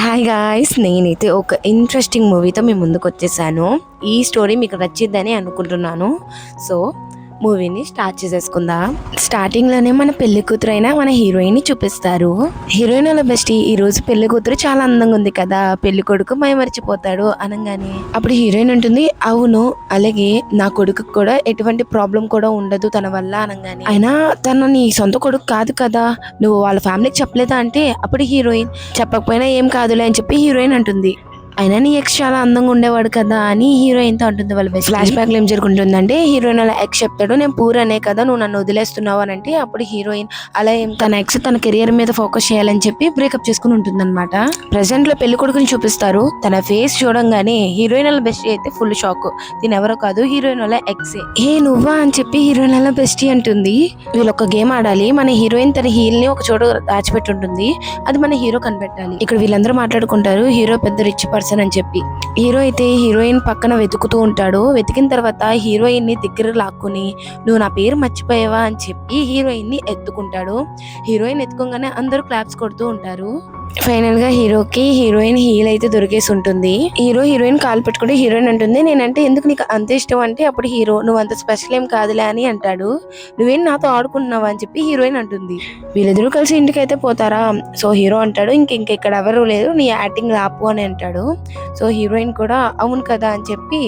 Hi guys, నేనైతే ఒక interesting మూవీతో మీ ముందుకు వచ్చేసాను. ఈ స్టోరీ మీకు నచ్చిద్దని అనుకుంటున్నాను. సో మూవీని స్టార్ట్ చేసేసుకుందాం. స్టార్టింగ్లోనే మన పెళ్లి కూతురు అయినా మన హీరోయిన్ని చూపిస్తారు. హీరోయిన్ వాళ్ళ బెస్టీ ఈ రోజు పెళ్లి కూతురు చాలా అందంగా ఉంది కదా, పెళ్లి కొడుకు మైమరిచిపోతాడు అనగానే అప్పుడు హీరోయిన్ ఉంటుంది, అవును అలాగే నా కొడుకు కూడా ఎటువంటి ప్రాబ్లం కూడా ఉండదు తన వల్ల అనగానే, అయినా తన నీ సొంత కొడుకు కాదు కదా, నువ్వు వాళ్ళ ఫ్యామిలీకి చెప్పలేదా అంటే అప్పుడు హీరోయిన్ చెప్పకపోయినా ఏం కాదులే అని చెప్పి హీరోయిన్ అంటుంది. అయినా నీ ఎక్స్ చాలా అందంగా ఉండేవాడు కదా అని హీరోయిన్ తో ఉంటుంది వాళ్ళ బెస్ట్. ఫ్లాష్ బ్యాక్ లో ఏం జరుగుతుంటుందంటే హీరోయిన్ అలా ఎక్స్ చెప్తాడు, నేను పూర్ అనే కదా నువ్వు నన్ను వదిలేస్తున్నావు అని అంటే అప్పుడు హీరోయిన్ అలా ఏం తన ఎక్స్ తన కెరియర్ మీద ఫోకస్ చేయాలని చెప్పి బ్రేకప్ చేసుకుని ఉంటుంది అనమాట. ప్రెసెంట్ లో పెళ్లి కొడుకుని చూపిస్తారు. తన ఫేస్ చూడంగానే హీరోయిన్ వాళ్ళ బెస్ట్ అయితే ఫుల్ షాక్. దీని ఎవరో కాదు, హీరోయిన్ వాళ్ళ ఎక్స్. ఏ నువ్వా అని చెప్పి హీరోయిన్ వాళ్ళ బెస్ట్ అంటుంది. వీళ్ళు ఒక గేమ్ ఆడాలి. మన హీరోయిన్ తన హీల్ ని ఒక చోట దాచిపెట్టి ఉంటుంది, అది మన హీరో కనిపెట్టాలి. ఇక్కడ వీళ్ళందరూ మాట్లాడుకుంటారు, హీరో పెద్ద రిచ్ పర్సన్ అని చెప్పి. హీరో అయితే హీరోయిన్ పక్కన వెతుకుతూ ఉంటాడు. వెతికిన తర్వాత హీరోయిన్ ని దగ్గర లాక్కుని నువ్వు నా పేరు మర్చిపోయావా అని చెప్పి హీరోయిన్ ని ఎత్తుకుంటాడు. హీరోయిన్ ఎత్తుకోగానే అందరూ క్లాప్స్ కొడుతూ ఉంటారు. ఫైనల్ గా హీరోకి హీరోయిన్ హీల్ అయితే దొరికేసి ఉంటుంది. హీరోయిన్ కాల్ పెట్టుకుంటే హీరోయిన్ అంటుంది, నేనంటే ఎందుకు నీకు అంత ఇష్టం అంటే అప్పుడు హీరో నువ్వు అంత స్పెషల్ ఏం కాదులే అని అంటాడు. నువ్వేం నాతో ఆడుకుంటున్నావా అని చెప్పి హీరోయిన్ అంటుంది. వీళ్ళిద్దరూ కలిసి ఇంటికి అయితే పోతారా. సో హీరో అంటాడు ఇక్కడ ఎవరు లేదు, నీ యాక్టింగ్ ఆపు అని అంటాడు. సో హీరోయిన్ కూడా అవును కదా అని చెప్పి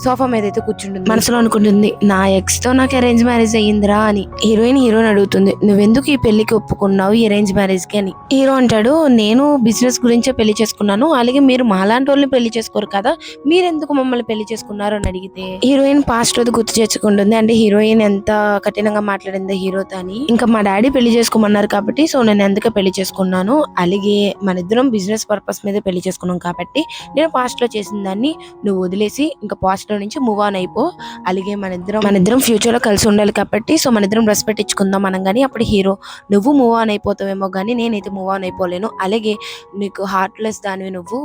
సోఫా మీద అయితే కూర్చుంటుంది. మనసులో అనుకుంటుంది, నా ఎక్స్ తో నాకు అరేంజ్ మ్యారేజ్ అయ్యిందిరా అని. హీరోయిన్ అడుగుతుంది, నువ్వెందుకు ఈ పెళ్లికి ఒప్పుకున్నావు ఈ అరేంజ్ మ్యారేజ్ కి అని. హీరో అంటాడు, నేను బిజినెస్ గురించే పెళ్లి చేసుకున్నాను, అలాగే మీరు మాలాంటి వాళ్ళని పెళ్లి చేసుకోరు కదా, మీరెందుకు మమ్మల్ని పెళ్లి చేసుకున్నారు అని అడిగితే హీరోయిన్ పాస్ట్ రోజు గుర్తు చేసుకుంటుంది. అంటే హీరోయిన్ ఎంత కఠినంగా మాట్లాడింది హీరోతో అని. ఇంకా మా డాడీ పెళ్లి చేసుకోమన్నారు కాబట్టి సో నేను అందుకే పెళ్లి చేసుకున్నాను, అలాగే మన ఇద్దరం బిజినెస్ పర్పస్ మీద పెళ్లి చేసుకున్నాం కాబట్టి నేను పాస్ట్ లో చేసిన దాన్ని నువ్వు వదిలేసి ఇంకా పాస్ట్ లో నుంచి మూవ్ ఆన్ అయిపో, అలాగే మన ఇద్దరం ఫ్యూచర్ లో కలిసి ఉండాలి కాబట్టి సో మన ఇద్దరం రెస్పెక్ట్ ఇచ్చుకుందాం అనగాని అప్పుడు హీరో నువ్వు మూవ్ ఆన్ అయిపోతావేమో కానీ నేనైతే మూవ్ ఆన్ అయిపోలేను, అలాగే నీకు హార్ట్లెస్ దానివి నువ్వు.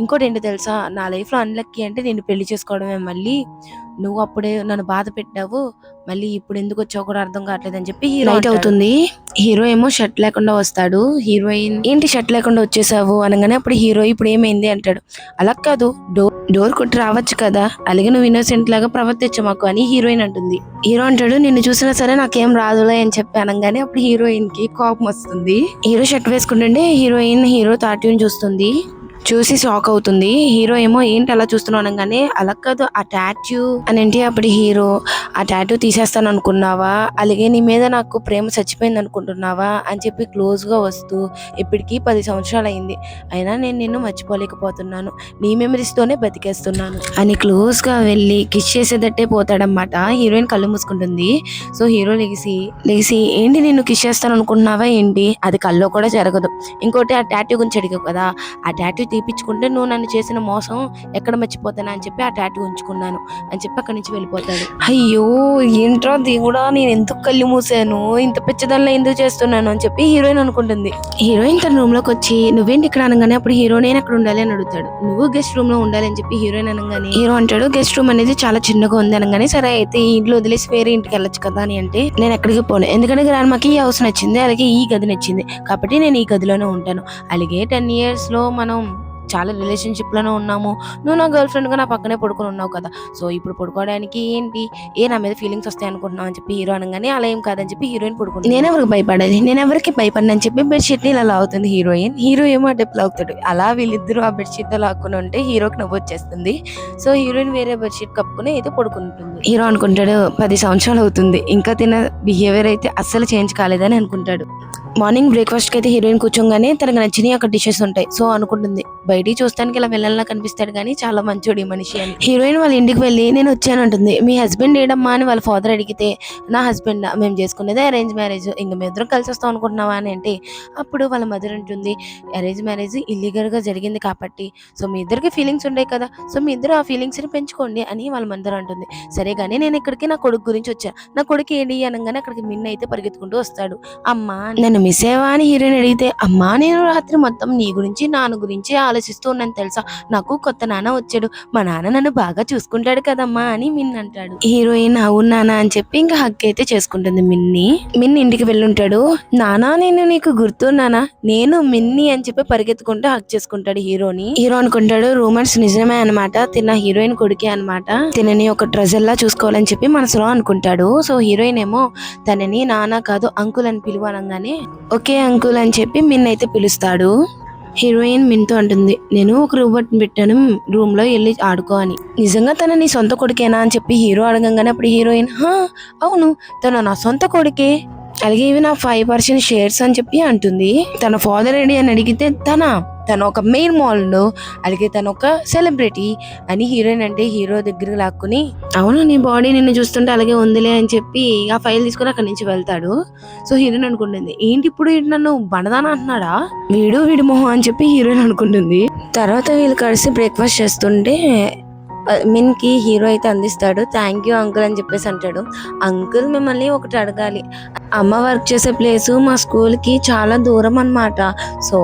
ఇంకోటి ఏంటో తెలుసా, నా లైఫ్ లో అన్లక్కీ అంటే నేను పెళ్లి చేసుకోవడమే, మళ్ళీ నువ్వు అప్పుడే నన్ను బాధ పెట్టావు, మళ్ళీ ఇప్పుడు ఎందుకు వచ్చావు కూడా అర్థం కావట్లేదు అని చెప్పి హీరో అవుతుంది. హీరో ఏమో షర్ట్ లేకుండా వస్తాడు. హీరోయిన్ ఏంటి షర్ట్ లేకుండా వచ్చేసావు అనగానే అప్పుడు హీరో ఇప్పుడు ఏమైంది అంటాడు. అలా కాదు, డోర్ కొట్టి రావచ్చు కదా, అలాగే నువ్వు ఇన్నోసెంట్ లాగా ప్రవర్తించు మాకు అని హీరోయిన్ అంటుంది. హీరో అంటాడు, నిన్ను చూసినా సరే నాకేం రాదులే అని చెప్పి అనగానే అప్పుడు హీరోయిన్ కి కోపం వస్తుంది. హీరో షర్ట్ వేసుకుంటుంటే హీరో తాట్యూని చూస్తుంది. చూసి షాక్ అవుతుంది. హీరో ఏమో ఏంటి అలా చూస్తున్నావు అనగానే అలా కాదు ఆ టాటూ అని అంటే అప్పుడు హీరో ఆ టాటూ తీసేస్తాను అనుకున్నావా, అలాగే నీ మీద నాకు ప్రేమ చచ్చిపోయింది అనుకుంటున్నావా అని చెప్పి క్లోజ్ గా వస్తూ ఇప్పటికి 10 సంవత్సరాలు అయింది, అయినా నేను నిన్ను మర్చిపోలేకపోతున్నాను, నీ మెమరీస్ తోనే బతికేస్తున్నాను అని క్లోజ్ గా వెళ్ళి కిస్ చేసేదట్టే పోతాడనమాట. హీరోయిన్ కళ్ళు మూసుకుంటుంది. సో హీరో లెగిసి ఏంటి నిన్ను కిస్ చేస్తాను అనుకుంటున్నావా ఏంటి, అది కల్లో కూడా జరగదు. ఇంకోటి ఆ టాటూ గురించి అడిగావు కదా, ఆ టాటూ తీపించుకుంటే నువ్వు నన్ను చేసిన మోసం ఎక్కడ మర్చిపోతానా అని చెప్పి ఆ టాటూ ఉంచుకున్నాను అని చెప్పి అక్కడి నుంచి వెళ్ళిపోతాడు. అయ్యో ఏంట్రా దేవుడా, నేను ఎందుకు కళ్ళు మూసాను, ఇంత పిచ్చదల్లా ఎందుకు చేస్తున్నాను అని చెప్పి హీరోయిన్ అనుకుంటుంది. హీరోయిన్ తన రూమ్ లోకి వచ్చి నువ్వేంటి ఇక్కడ అనగానే అప్పుడు హీరో నేను అక్కడ ఉండాలి అని అడుగుతాడు. నువ్వు గెస్ట్ రూమ్ లో ఉండాలి అని చెప్పి హీరోయిన్ అనగానే హీరో అంటాడు, గెస్ట్ రూమ్ అనేది చాలా చిన్నగా ఉంది అనగానే సరే అయితే ఈ ఇంట్లో వదిలేసి వేరే ఇంటికి వెళ్ళొచ్చు కదా అని అంటే నేను ఎక్కడికి పోను, ఎందుకంటే గ్రాండ్ మాకి ఈ హౌస్ నచ్చింది, అలాగే ఈ గది నచ్చింది కాబట్టి నేను ఈ గదిలోనే ఉంటాను, అలాగే 10 years లో మనం చాలా రిలేషన్షిప్ లోనే ఉన్నాము, నువ్వు నా గర్ల్ ఫ్రెండ్ గా నా పక్కనే పడుకుని ఉన్నావు కదా, సో ఇప్పుడు పడుకోవడానికి ఏంటి నా మీద ఫీలింగ్స్ వస్తాయి అనుకుంటున్నావు అని చెప్పి హీరో అనగానే అలా ఏం కాదని చెప్పి హీరోయిన్ పడుకుంటుంది. నేను ఎవరికి భయపడను అని చెప్పి బెడ్షీట్ ని ఇలా లాగుతుంది హీరోయిన్. హీరో ఏమో డెప్ లాగుతాడు. అలా వీళ్ళిద్దరూ ఆ బెడ్షీట్ తో లాక్కుని ఉంటే హీరోకి నవ్వు వచ్చేస్తుంది. సో హీరోయిన్ వేరే బెడ్షీట్ కప్పుకుని అయితే పడుకుంటుంది. హీరో అనుకుంటాడు 10 సంవత్సరాలు అవుతుంది, ఇంకా తిన బిహేవియర్ అయితే అస్సలు చేంజ్ కాలేదని అనుకుంటాడు. మార్నింగ్ బ్రేక్ఫాస్ట్ కి అయితే హీరోయిన్ కూర్చోగానే తనకు నచ్చినవి అక్కడ డిషెస్ ఉంటాయి. సో అనుకుంటుంది బయటికి చూస్తానికి ఇలా వెళ్ళాలని కనిపిస్తాడు కానీ చాలా మంచోడు ఈ మనిషి అని. హీరోయిన్ వాళ్ళ ఇంటికి వెళ్ళి నేను వచ్చాను అంటుంది. మీ హస్బెండ్ ఏడమ్మా అని వాళ్ళ ఫాదర్ అడిగితే నా హస్బెండ్ మేము చేసుకునేదే అరేంజ్ మ్యారేజ్, ఇంక మేము ఇద్దరం కలిసి వస్తాం అనుకుంటున్నావా అని అంటే అప్పుడు వాళ్ళ మదర్ ఉంటుంది, అరేంజ్ మ్యారేజ్ ఇల్లీగల్ గా జరిగింది కాబట్టి సో మీ ఇద్దరికి ఫీలింగ్స్ ఉంటాయి కదా, సో మీ ఇద్దరు ఆ ఫీలింగ్స్ ని పెంచుకోండి అని వాళ్ళ మదర్ అంటుంది. సరే కానీ నేను ఇక్కడికి నా కొడుకు గురించి వచ్చాను, నా కొడుకు ఏంటి అనగానే అక్కడికి మిన్న అయితే పరిగెత్తుకుంటూ వస్తాడు. అమ్మ నన్ను మిస్ అయ్యావా అని హీరోయిన్ అడిగితే, అమ్మా నేను రాత్రి మొత్తం నీ గురించి నాన్న గురించి ఆలోచిస్తూ ఉన్నాను తెలుసా, నాకు కొత్త నాన్న వచ్చాడు, మా నాన్న నన్ను బాగా చూసుకుంటాడు కదమ్మా అని మిన్ అంటాడు. హీరోయిన్ అవును నాన్న అని చెప్పి ఇంకా హక్ అయితే చేసుకుంటుంది మిన్ ఇంటికి వెళ్ళుంటాడు. నానా నేను నీకు గుర్తున్నానా, నేను మిన్ని అని చెప్పి పరిగెత్తుకుంటూ హక్ చేసుకుంటాడు హీరో అనుకుంటాడు రూమర్స్ నిజమే అనమాట, తిన్న హీరోయిన్ కొడుకే అనమాట, తినని ఒక ట్రెజర్ లా చూసుకోవాలని చెప్పి మనసులో అనుకుంటాడు. సో హీరోయిన్ ఏమో తనని నానా కాదు అంకుల్ అని పిలువనంగానే ఓకే అంకుల్ అని చెప్పి మిన్ అయితే పిలుస్తాడు. హీరోయిన్ మిన్తో అంటుంది, నేను ఒక రోబోట్ పెట్టాను రూమ్ లో వెళ్ళి ఆడుకో అని. నిజంగా తన నీ సొంత కొడుకేనా అని చెప్పి హీరో అడగంగానే అప్పుడు హీరోయిన్ అవును తను నా సొంత కొడుకే, అలాగే ఇవి నా 5% షేర్స్ అని చెప్పి అంటుంది. తన ఫాదర్ రెడీ అని అడిగితే తను ఒక మెయిన్ మోడల్, అలాగే తను ఒక సెలబ్రిటీ అని హీరోయిన్ అంటే హీరో దగ్గరికి లాక్కుని, అవును నీ బాడీ నిన్ను చూస్తుంటే అలాగే ఉందిలే అని చెప్పి ఆ ఫైల్ తీసుకుని అక్కడి నుంచి వెళ్తాడు. సో హీరోయిన్ అనుకుంటుంది ఏంటి ఇప్పుడు నన్ను బండదానా అంటున్నాడా వీడి మొహం అని చెప్పి హీరోయిన్ అనుకుంటుంది. తర్వాత వీళ్ళు కలిసి బ్రేక్ఫాస్ట్ చేస్తుంటే మిన్ కి హీరో అయితే అందిస్తాడు. థ్యాంక్ యూ అంకుల్ అని చెప్పేసి అంటాడు. అంకుల్ మిమ్మల్ని ఒకటి అడగాలి, అమ్మ వర్క్ చేసే ప్లేసు మా స్కూల్ కి చాలా దూరం అన్నమాట, సో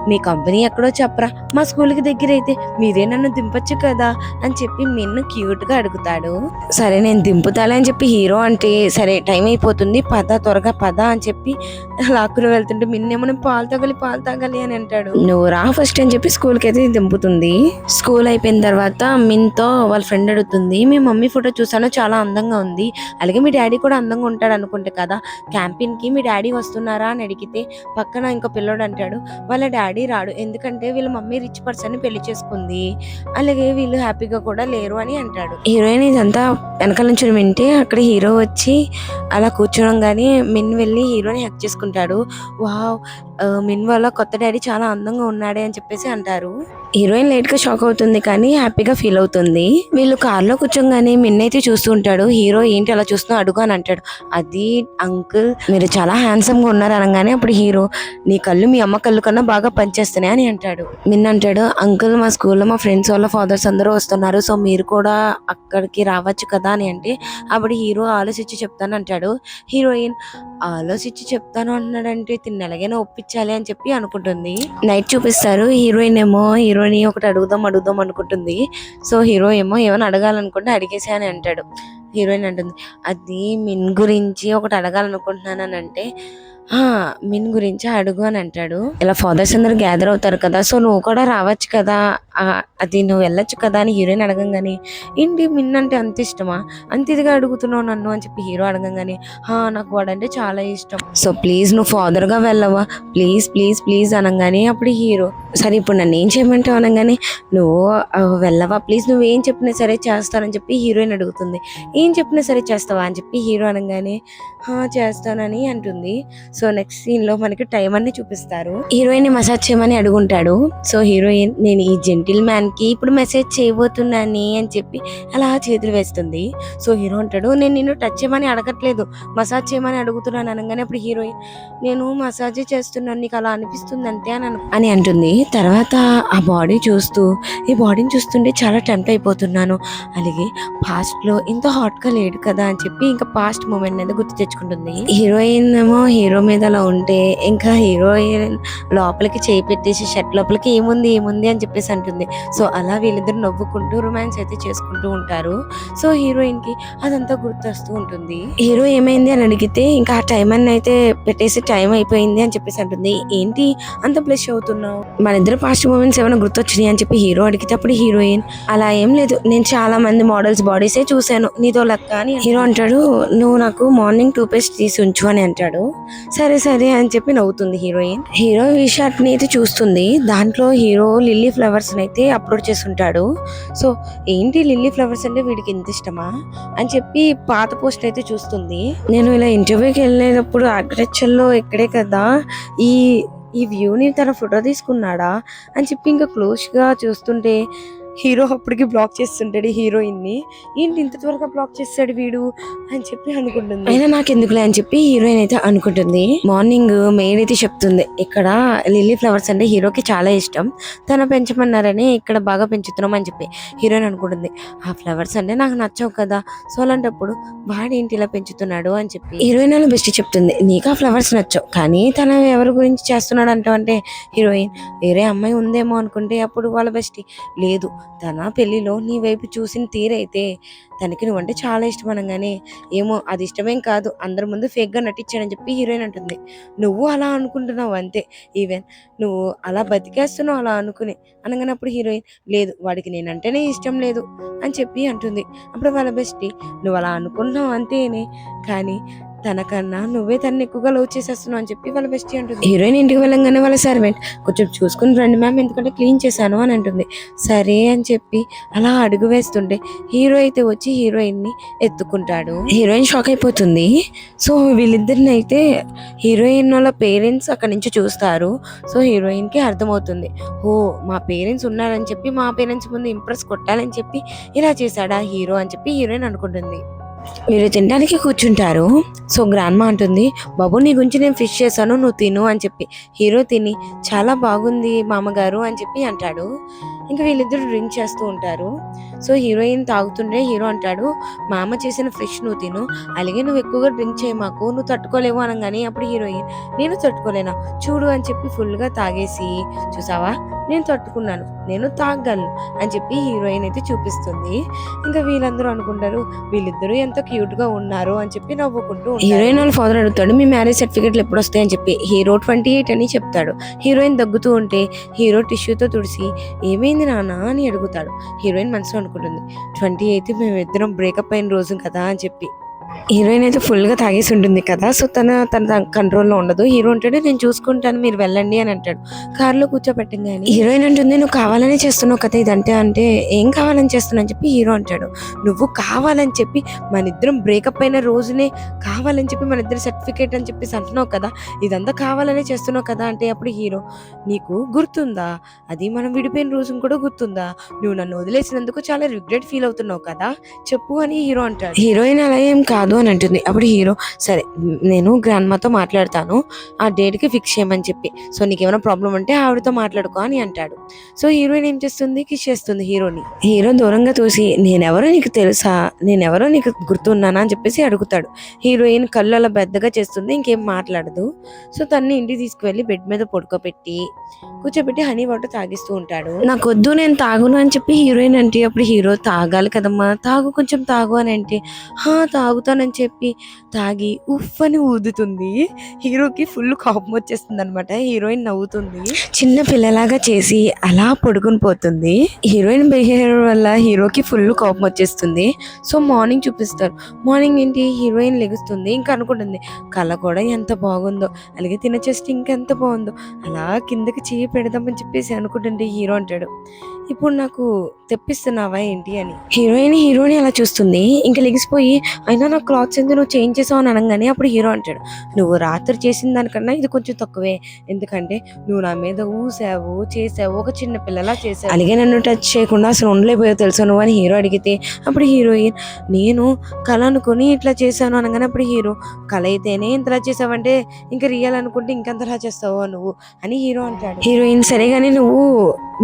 మీ కంపెనీ ఎక్కడో చెప్పరా, మా స్కూల్ కి దగ్గర అయితే మీరే నన్ను దింపొచ్చు కదా అని చెప్పి మిన్ క్యూట్ గా అడుగుతాడు. సరే నేను దింపుతాలే అని చెప్పి హీరో అంటే సరే టైం అయిపోతుంది త్వరగా పద అని చెప్పి లాక్కుని వెళ్తుంటే మిన్ ఏమో పాలు తాగాలి అని అంటాడు. నువ్వు రా ఫస్ట్ అని చెప్పి స్కూల్ కి అయితే దింపుతుంది. స్కూల్ అయిపోయిన తర్వాత మిన్ తో వాళ్ళ ఫ్రెండ్ అడుగుతుంది, మీ మమ్మీ ఫోటో చూసాను చాలా అందంగా ఉంది, అలాగే మీ డాడీ కూడా అందంగా ఉంటాడు అనుకుంటే కదా, క్యాంపింగ్ కి మీ డాడీ వస్తున్నారా అని అడిగితే పక్కన ఇంకో పిల్లోడు అంటాడు వాళ్ళ డాడీ రాడు, ఎందుకంటే వీళ్ళ మమ్మీ రిచ్ పర్సన్ ని పెళ్లి చేసుకుంది, అలాగే వీళ్ళు హ్యాపీగా కూడా లేరు అని అంటాడు. హీరోయిన్ ఇదంతా వెనకాల నుంచి వింటే అక్కడ హీరో వచ్చి అలా కూర్చోడం గానీ మిన్ వెళ్ళి హీరోని హక్ చేసుకుంటాడు. వావ్ మిన్ వాళ్ళ కొత్త డాడీ చాలా అందంగా ఉన్నాడే అని చెప్పేసి అంటారు. హీరోయిన్ లైట్ గా షాక్ అవుతుంది కానీ హ్యాపీగా ఫీల్ అవుతుంది. వీళ్ళు కార్లో కూర్చోగానే మిన్ అయితే చూస్తూ ఉంటాడు. హీరో ఏంటి అలా చూస్తున్నావు అడుగు అని అంటాడు. అది అంకుల్ మీరు చాలా హ్యాండ్సమ్ గా ఉన్నారు అనగానే అప్పుడు హీరో నీ కళ్ళు మీ అమ్మ కళ్ళు కన్నా బాగా పనిచేస్తున్నాయి అని అంటాడు. మిన్ అంటాడు అంకుల్ మా స్కూల్లో మా ఫ్రెండ్స్ వాళ్ళ ఫాదర్స్ అందరూ వస్తున్నారు, సో మీరు కూడా అక్కడికి రావచ్చు కదా అని అంటే అప్పుడు హీరో ఆలోచించి చెప్తాను అంటాడు. హీరోయిన్ ఆలోచించి చెప్తాను అన్నాడంటే తిన్న ఎలాగైనా ఒప్పించాలి అని చెప్పి అనుకుంటుంది. నైట్ చూపిస్తారు. హీరోయిన్ ఏమో హీరోని ఒకటి అడుగుదాం అనుకుంటుంది. సో హీరో ఏమో ఏమైనా అడగాలనుకుంటే అడిగేసా అని అంటాడు. హీరోయిన్ అంటుంది అది మిన్ గురించి ఒకటి అడగాలనుకుంటున్నాను అని అంటే మిన్ గురించి అడుగు అని అంటాడు. ఇలా ఫాదర్స్ అందరు గ్యాదర్ అవుతారు కదా, సో నువ్వు కూడా రావచ్చు కదా, అది నువ్వు వెళ్ళొచ్చు కదా అని హీరోయిన్ అడగంగానే ఏంటి మిన్ అంటే అంత ఇష్టమా, అంత ఇదిగా అడుగుతున్నావు నన్ను అని చెప్పి హీరో అడగంగానే నాకు వాడంటే చాలా ఇష్టం, సో ప్లీజ్ నువ్వు ఫాదర్ గా వెళ్ళవా ప్లీజ్ ప్లీజ్ ప్లీజ్ అనగానే అప్పుడు హీరో సరే ఇప్పుడు నన్ను ఏం చేయమంటావు అనగానే నువ్వు వెళ్ళవా ప్లీజ్ నువ్వేం చెప్పినా సరే చేస్తానని చెప్పి హీరోయిన్ అడుగుతుంది. ఏం చెప్పినా సరే చేస్తావా అని చెప్పి హీరో అనగానే చేస్తానని అంటుంది. సో నెక్స్ట్ సీన్ లో మనకి టైం అన్ని చూపిస్తారు. హీరోయిన్ ని మసాజ్ చేయమని అడుగుంటాడు. సో హీరోయిన్ నేను ఈ జెంటిల్ మ్యాన్ కి ఇప్పుడు మెసేజ్ చేయబోతున్నాని అని చెప్పి అలా చేతులు వేస్తుంది. సో హీరో అంటాడు నేను నిన్ను టచ్ చేయమని అడగట్లేదు, మసాజ్ చేయమని అడుగుతున్నాను అనగానే అప్పుడు హీరోయిన్ నేను మసాజ్ చేస్తున్నాను నీకు అలా అనిపిస్తుంది అంతే అని అంటుంది. తర్వాత ఆ బాడీ చూస్తూ ఈ బాడీని చూస్తుంటే చాలా టెంప్ట్ అయిపోతున్నాను, అలాగే పాస్ట్ లో ఇంత హాట్ గా లేడు కదా అని చెప్పి ఇంకా పాస్ట్ మూమెంట్ అనేది గుర్తు తెచ్చుకుంటుంది. హీరోయిన్ ఏమో హీరో మీద అలా ఉంటే ఇంకా హీరోయిన్ లోపలికి చేయి పెట్టేసి షర్ట్ లోపలికి ఏముంది అని చెప్పేసి అంటుంది. సో అలా వీళ్ళిద్దరు నవ్వుకుంటూ రొమాన్స్ అయితే చేసుకుంటూ ఉంటారు. సో హీరోయిన్ కి అదంతా గుర్తొస్తూ ఉంటుంది. హీరో ఏమైంది అని అడిగితే ఇంకా ఆ టైం అని అయితే పెట్టేసి టైం అయిపోయింది అని చెప్పేసి అంటుంది. ఏంటి అంత బ్లష్ అవుతున్నావు, మన ఇద్దరు పాస్ట్ మూమెంట్స్ ఏమైనా గుర్తొచ్చినాయి అని చెప్పి హీరో అడిగితే అప్పుడు హీరోయిన్ అలా ఏం లేదు, నేను చాలా మంది మోడల్స్ బాడీసే చూశాను నీతో లెక్క అని హీరో అంటాడు. నువ్వు నాకు మార్నింగ్ టూత్పేస్ట్ తీసి ఉంచు అని అంటాడు. సరే అని చెప్పి నవ్వుతుంది హీరోయిన్. హీరో ఈ షర్ట్ ని అయితే చూస్తుంది. దాంట్లో హీరో లిల్లీ ఫ్లవర్స్ అయితే అప్లోడ్ చేస్తుంటాడు. సో ఏంటి లిల్లీ ఫ్లవర్స్ అంటే వీడికి ఎంత ఇష్టమా అని చెప్పి పాత పోస్ట్ అయితే చూస్తుంది. నేను ఇలా ఇంటర్వ్యూకి వెళ్ళేటప్పుడు ఆర్కిటెక్చర్ లో ఇక్కడే కదా ఈ వ్యూని తన ఫోటో తీసుకున్నాడా అని చెప్పి ఇంకా క్లోజ్ గా చూస్తుంటే హీరో అప్పటికి బ్లాక్ చేస్తుంటాడు హీరోయిన్ని. ఏంటి ఇంత త్వరగా బ్లాక్ చేస్తాడు వీడు అని చెప్పి అనుకుంటుంది. అయినా నాకు ఎందుకులే అని చెప్పి హీరోయిన్ అయితే అనుకుంటుంది. మార్నింగ్ మెయిడ్ అయితే చెప్తుంది, ఇక్కడ లిల్లీ ఫ్లవర్స్ అంటే హీరోకి చాలా ఇష్టం, తన పెంచమన్నారని ఇక్కడ బాగా పెంచుతున్నాం అని చెప్పి హీరోయిన్ అనుకుంటుంది. ఆ ఫ్లవర్స్ అంటే నాకు నచ్చవు కదా, సో అలాంటప్పుడు వాడేంటి ఇలా పెంచుతున్నాడు అని చెప్పి హీరోయిన్ వాళ్ళ బెస్ట్ చెప్తుంది. నీకు ఆ ఫ్లవర్స్ నచ్చవు కానీ తన ఎవరి గురించి చేస్తున్నాడు అంటే హీరోయిన్ వేరే అమ్మాయి ఉందేమో అనుకుంటే అప్పుడు వాళ్ళ బెస్ట్ లేదు, తన పెళ్లిలో నీ వైపు చూసిన తీరైతే తనకి నువ్వంటే చాలా ఇష్టం అనగానే ఏమో అది ఇష్టమేం కాదు, అందరి ముందు ఫేక్ గా నటించాడని చెప్పి హీరోయిన్ అంటుంది. నువ్వు అలా అనుకుంటున్నావు అంతే, ఈవెన్ నువ్వు అలా బతికేస్తున్నావు అలా అనుకుని అనగానే అప్పుడు హీరోయిన్ లేదు వాడికి నేనంటేనే ఇష్టం లేదు అని చెప్పి అంటుంది. అప్పుడు వాళ్ళ బెస్టీ నువ్వు అలా అనుకుంటున్నావు అంతేనే, కానీ తనకన్నా నువ్వే తనని ఎక్కువగా లవ్ చేసేస్తున్నావు అని చెప్పి వాళ్ళ బెస్టీ అంటుంది. హీరోయిన్ ఇంటికి వెళ్ళంగానే వాళ్ళ సర్వెంట్ కొంచెం చూసుకుని రండి మ్యామ్ ఎందుకంటే క్లీన్ చేశాను అని అంటుంది. సరే అని చెప్పి అలా అడుగు వేస్తుంటే హీరో అయితే వచ్చి హీరోయిన్ ని ఎత్తుకుంటాడు. హీరోయిన్ షాక్ అయిపోతుంది. సో వీళ్ళిద్దరిని అయితే హీరోయిన్ వాళ్ళ పేరెంట్స్ అక్కడి నుంచి చూస్తారు. సో హీరోయిన్ కి అర్థమవుతుంది, ఓ మా పేరెంట్స్ ఉన్నారని చెప్పి మా పేరెంట్స్ ముందు ఇంప్రెస్ కొట్టాలని చెప్పి ఇలా చేశాడా హీరో అని చెప్పి హీరోయిన్ అనుకుంటుంది. వీళ్ళు తినడానికి కూర్చుంటారు. సో గ్రాండ్మా అంటుంది, బాబు నీ గురించి నేను ఫిష్ చేశాను నువ్వు తిను అని చెప్పి హీరో తిని చాలా బాగుంది మామగారు అని చెప్పి అంటాడు. ఇంకా వీళ్ళిద్దరు డ్రింక్ చేస్తూ ఉంటారు. సో హీరోయిన్ తాగుతుంటే హీరో అంటాడు, మా అమ్మ చేసిన ఫిష్ నువ్వు తిను, అలాగే నువ్వు ఎక్కువగా డ్రింక్ చేయమాకు, నువ్వు తట్టుకోలేవు అనగానే అప్పుడు హీరోయిన్ నేను తట్టుకోలేనా చూడు అని చెప్పి ఫుల్గా తాగేసి చూసావా నేను తట్టుకున్నాను, నేను తాగలను అని చెప్పి హీరోయిన్ అయితే చూపిస్తుంది. ఇంకా వీళ్ళందరూ అనుకుంటారు వీళ్ళిద్దరూ ఎంత క్యూట్ గా ఉన్నారు అని చెప్పి నవ్వుకుంటూ. హీరోయిన్ వాళ్ళ ఫాదర్ అడుగుతాడు మీ మ్యారేజ్ సర్టిఫికెట్లు ఎప్పుడు వస్తాయి అని చెప్పి హీరో 28 అని చెప్తాడు. హీరోయిన్ దగ్గుతూ ఉంటే హీరో టిష్యూతో తుడిసి ఏమైంది నాన్న అని అడుగుతాడు. హీరోయిన్ మనసులో అనుకుంటుంది 28 మేమిద్దరం బ్రేకప్ అయిన రోజు కదా అని చెప్పి. హీరోయిన్ అయితే ఫుల్ గా తాగేసి ఉంటుంది కదా, సో తన కంట్రోల్లో ఉండదు. హీరో అంటాడు నేను చూసుకుంటాను మీరు వెళ్ళండి అని అంటాడు. కారులో కూర్చోబెట్టంగానే హీరోయిన్ అంటుంది నువ్వు కావాలని చేస్తున్నావు కదా ఇదంటే అంటే ఏం కావాలని చేస్తున్నావు అని చెప్పి హీరో అంటాడు. నువ్వు కావాలని చెప్పి మన ఇద్దరం బ్రేకప్ అయిన రోజునే కావాలని చెప్పి మన ఇద్దరు సర్టిఫికేట్ అని చెప్పేసి అంటున్నావు కదా, ఇదంతా కావాలనే చేస్తున్నావు కదా అంటే అప్పుడు హీరో నీకు గుర్తుందా, అది మనం విడిపోయిన రోజు కూడా గుర్తుందా, నువ్వు నన్ను వదిలేసినందుకు చాలా రిగ్రెట్ ఫీల్ అవుతున్నావు కదా చెప్పు అని హీరో అంటాడు. హీరోయిన్ అలా ఏం కాదు అని అంటుంది. అప్పుడు హీరో సరే నేను గ్రాండ్మాతో మాట్లాడతాను ఆ డేట్ కి ఫిక్స్ చేయమని చెప్పి, సో నీకేమైనా ప్రాబ్లం ఉంటే ఆవిడతో మాట్లాడుకో అని అంటాడు. సో హీరోయిన్ ఏం చేస్తుంది కిస్ చేస్తుంది హీరోని. హీరో దూరంగా చూసి నేనెవరో నీకు తెలుసా, నేనెవరో నీకు గుర్తున్నానా అని చెప్పేసి అడుగుతాడు. హీరోయిన్ కళ్ళు అలా పెద్దగా చేస్తుంది, ఇంకేం మాట్లాడదు. సో తన్ని ఇంటికి తీసుకువెళ్ళి బెడ్ మీద పడుకోబెట్టి కూర్చోబెట్టి హనీ వాటర్ తాగిస్తూ ఉంటాడు. నాకు వద్దు నేను తాగును అని చెప్పి హీరోయిన్ అంటే అప్పుడు హీరో తాగాలి కదమ్మా తాగు కొంచెం తాగు అని అంటే తాగుతానని చెప్పి తాగి ఉఫ్ అని ఊదుతుంది. హీరోకి ఫుల్ కోపం వచ్చేస్తుంది అనమాట. హీరోయిన్ నవ్వుతుంది, చిన్న పిల్లలాగా చేసి అలా పడుకుని పోతుంది. హీరోయిన్ బిహేవియర్ వల్ల హీరోకి ఫుల్ కోపం వచ్చేస్తుంది. సో మార్నింగ్ చూపిస్తారు. మార్నింగ్ ఏంటి హీరోయిన్ లెగుస్తుంది, ఇంకా అనుకుంటుంది కళ కూడా ఎంత బాగుందో, అలాగే తిన చెస్ట్ ఇంకెంత బాగుందో, అలా కిందకి చేయి పెడదామని చెప్పేసి అనుకుంటుంటే హీరో అంటాడు ఇప్పుడు నాకు తెప్పిస్తున్నావా ఏంటి అని. హీరోని అలా చూస్తుంది, ఇంకా లెగిసిపోయి అయినా నా క్లాత్స్ ఎందుకు నువ్వు చేంజ్ చేసావు అని అనగానే అప్పుడు హీరో అంటాడు నువ్వు రాత్రి చేసిన దానికన్నా ఇది కొంచెం తక్కువే, ఎందుకంటే నువ్వు నా మీద ఊసావు చేసావు ఒక చిన్న పిల్లలా చేసావు, అలాగే నన్ను టచ్ చేయకుండా అసలు ఉండలేకపోయావు తెలుసా నువ్వు అని హీరో అడిగితే అప్పుడు హీరోయిన్ నేను కళ అనుకుని ఇట్లా చేశాను అనగానే అప్పుడు హీరో కళ అయితేనే ఇంతలా చేసావంటే ఇంకా రియల్ అనుకుంటే ఇంకెంతలా చేస్తావు నువ్వు అని హీరో అంటాడు. హీరోయిన్ సరే కానీ నువ్వు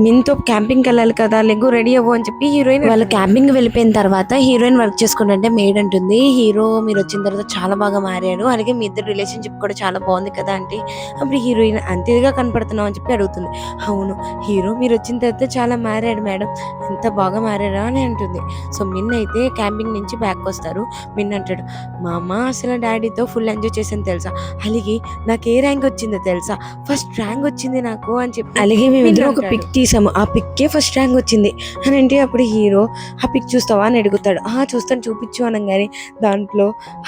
మిన్తో క్యాంపింగ్కి వెళ్ళాలి కదా లెగ్గు రెడీ అవ్వు అని చెప్పి హీరోయిన్ వాళ్ళు క్యాంపింగ్ వెళ్ళిపోయిన తర్వాత హీరోయిన్ వర్క్ చేసుకుంటే మేడ్ అంటుంది హీరో మీరు వచ్చిన తర్వాత చాలా బాగా మారాడు, అలాగే మీ ఇద్దరు రిలేషన్షిప్ కూడా చాలా బాగుంది కదా అంటే అప్పుడు హీరోయిన్ అంతేగా కనపడుతున్నావు అని చెప్పి అడుగుతుంది. అవును హీరో మీరు వచ్చిన తర్వాత చాలా మారాడు మేడం, ఎంత బాగా మారాడా అని అంటుంది. సో మిన్ అయితే క్యాంపింగ్ నుంచి బ్యాక్ వస్తారు. మిన్ అంటాడు మా అమ్మ అసలు డాడీతో ఫుల్ ఎంజాయ్ చేశాను తెలుసా, అలాగే నాకు ఏ ర్యాంక్ వచ్చిందో తెలుసా, ఫస్ట్ ర్యాంక్ వచ్చింది నాకు అని చెప్పి, అలాగే మేము ఇద్దరు ఒక పిక్ తీసాము ఆ పిక్కే ఫస్ట్ ర్యాంక్ వచ్చింది అని అంటే అప్పుడు హీరో ఆ పిక్ చూస్తావా అని అడుగుతాడు. చూస్తాను చూపించు అనగానే దాంట్లో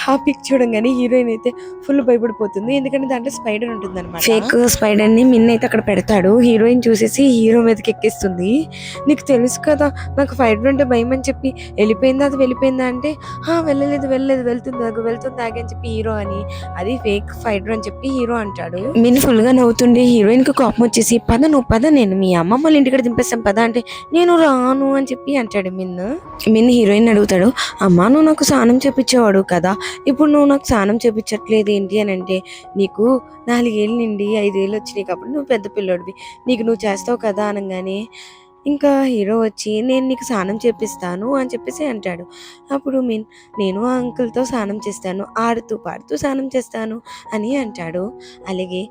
ఆ పిక్ చూడంగానే హీరోయిన్ అయితే ఫుల్ భయపడిపోతుంది, ఎందుకంటే దాంట్లో స్పైడర్ ఉంటుంది అనమాట. ఫేక్ స్పైడర్ ని మిన్ అయితే అక్కడ పెడతాడు. హీరోయిన్ చూసేసి హీరో మీదకి ఎక్కిస్తుంది. నీకు తెలుసు కదా నాకు ఫైటర్ అంటే భయం అని చెప్పి వెళ్ళిపోయిందా అది వెళ్ళిపోయిందా అంటే వెళ్ళలేదు వెళ్తుంది ఆగి అని చెప్పి హీరో అని అది ఫేక్ ఫైటర్ అని చెప్పి హీరో అంటాడు. మిన్ ఫుల్ గా నవ్వుతుండే హీరోయిన్ కి కోపం వచ్చేసి పద నువ్వు పద నేను మీ అమ్మమ్మ మళ్ళీ ఇంటికి దింపేస్తాం పదా అంటే నేను రాను అని చెప్పి అంటాడు మిన్ హీరోయిన్ అడుగుతాడు, అమ్మా నువ్వు నాకు స్నానం చేపించేవాడు కదా, ఇప్పుడు నువ్వు నాకు స్నానం చేపించట్లేదు ఏంటి అని అంటే, నీకు 4 ఏళ్ళు నిండి 5 ఏళ్ళు వచ్చినాయి కాబట్టి నువ్వు పెద్ద పిల్లోడివి, నీకు నువ్వు చేస్తావు కదా అనగానే ఇంకా హీరో వచ్చి నేను నీకు స్నానం చేపిస్తాను అని చెప్పేసి అంటాడు. అప్పుడు నేను ఆ అంకుల్తో స్నానం చేస్తాను, ఆడుతూ పాడుతూ స్నానం చేస్తాను అని అంటాడు. అలాగే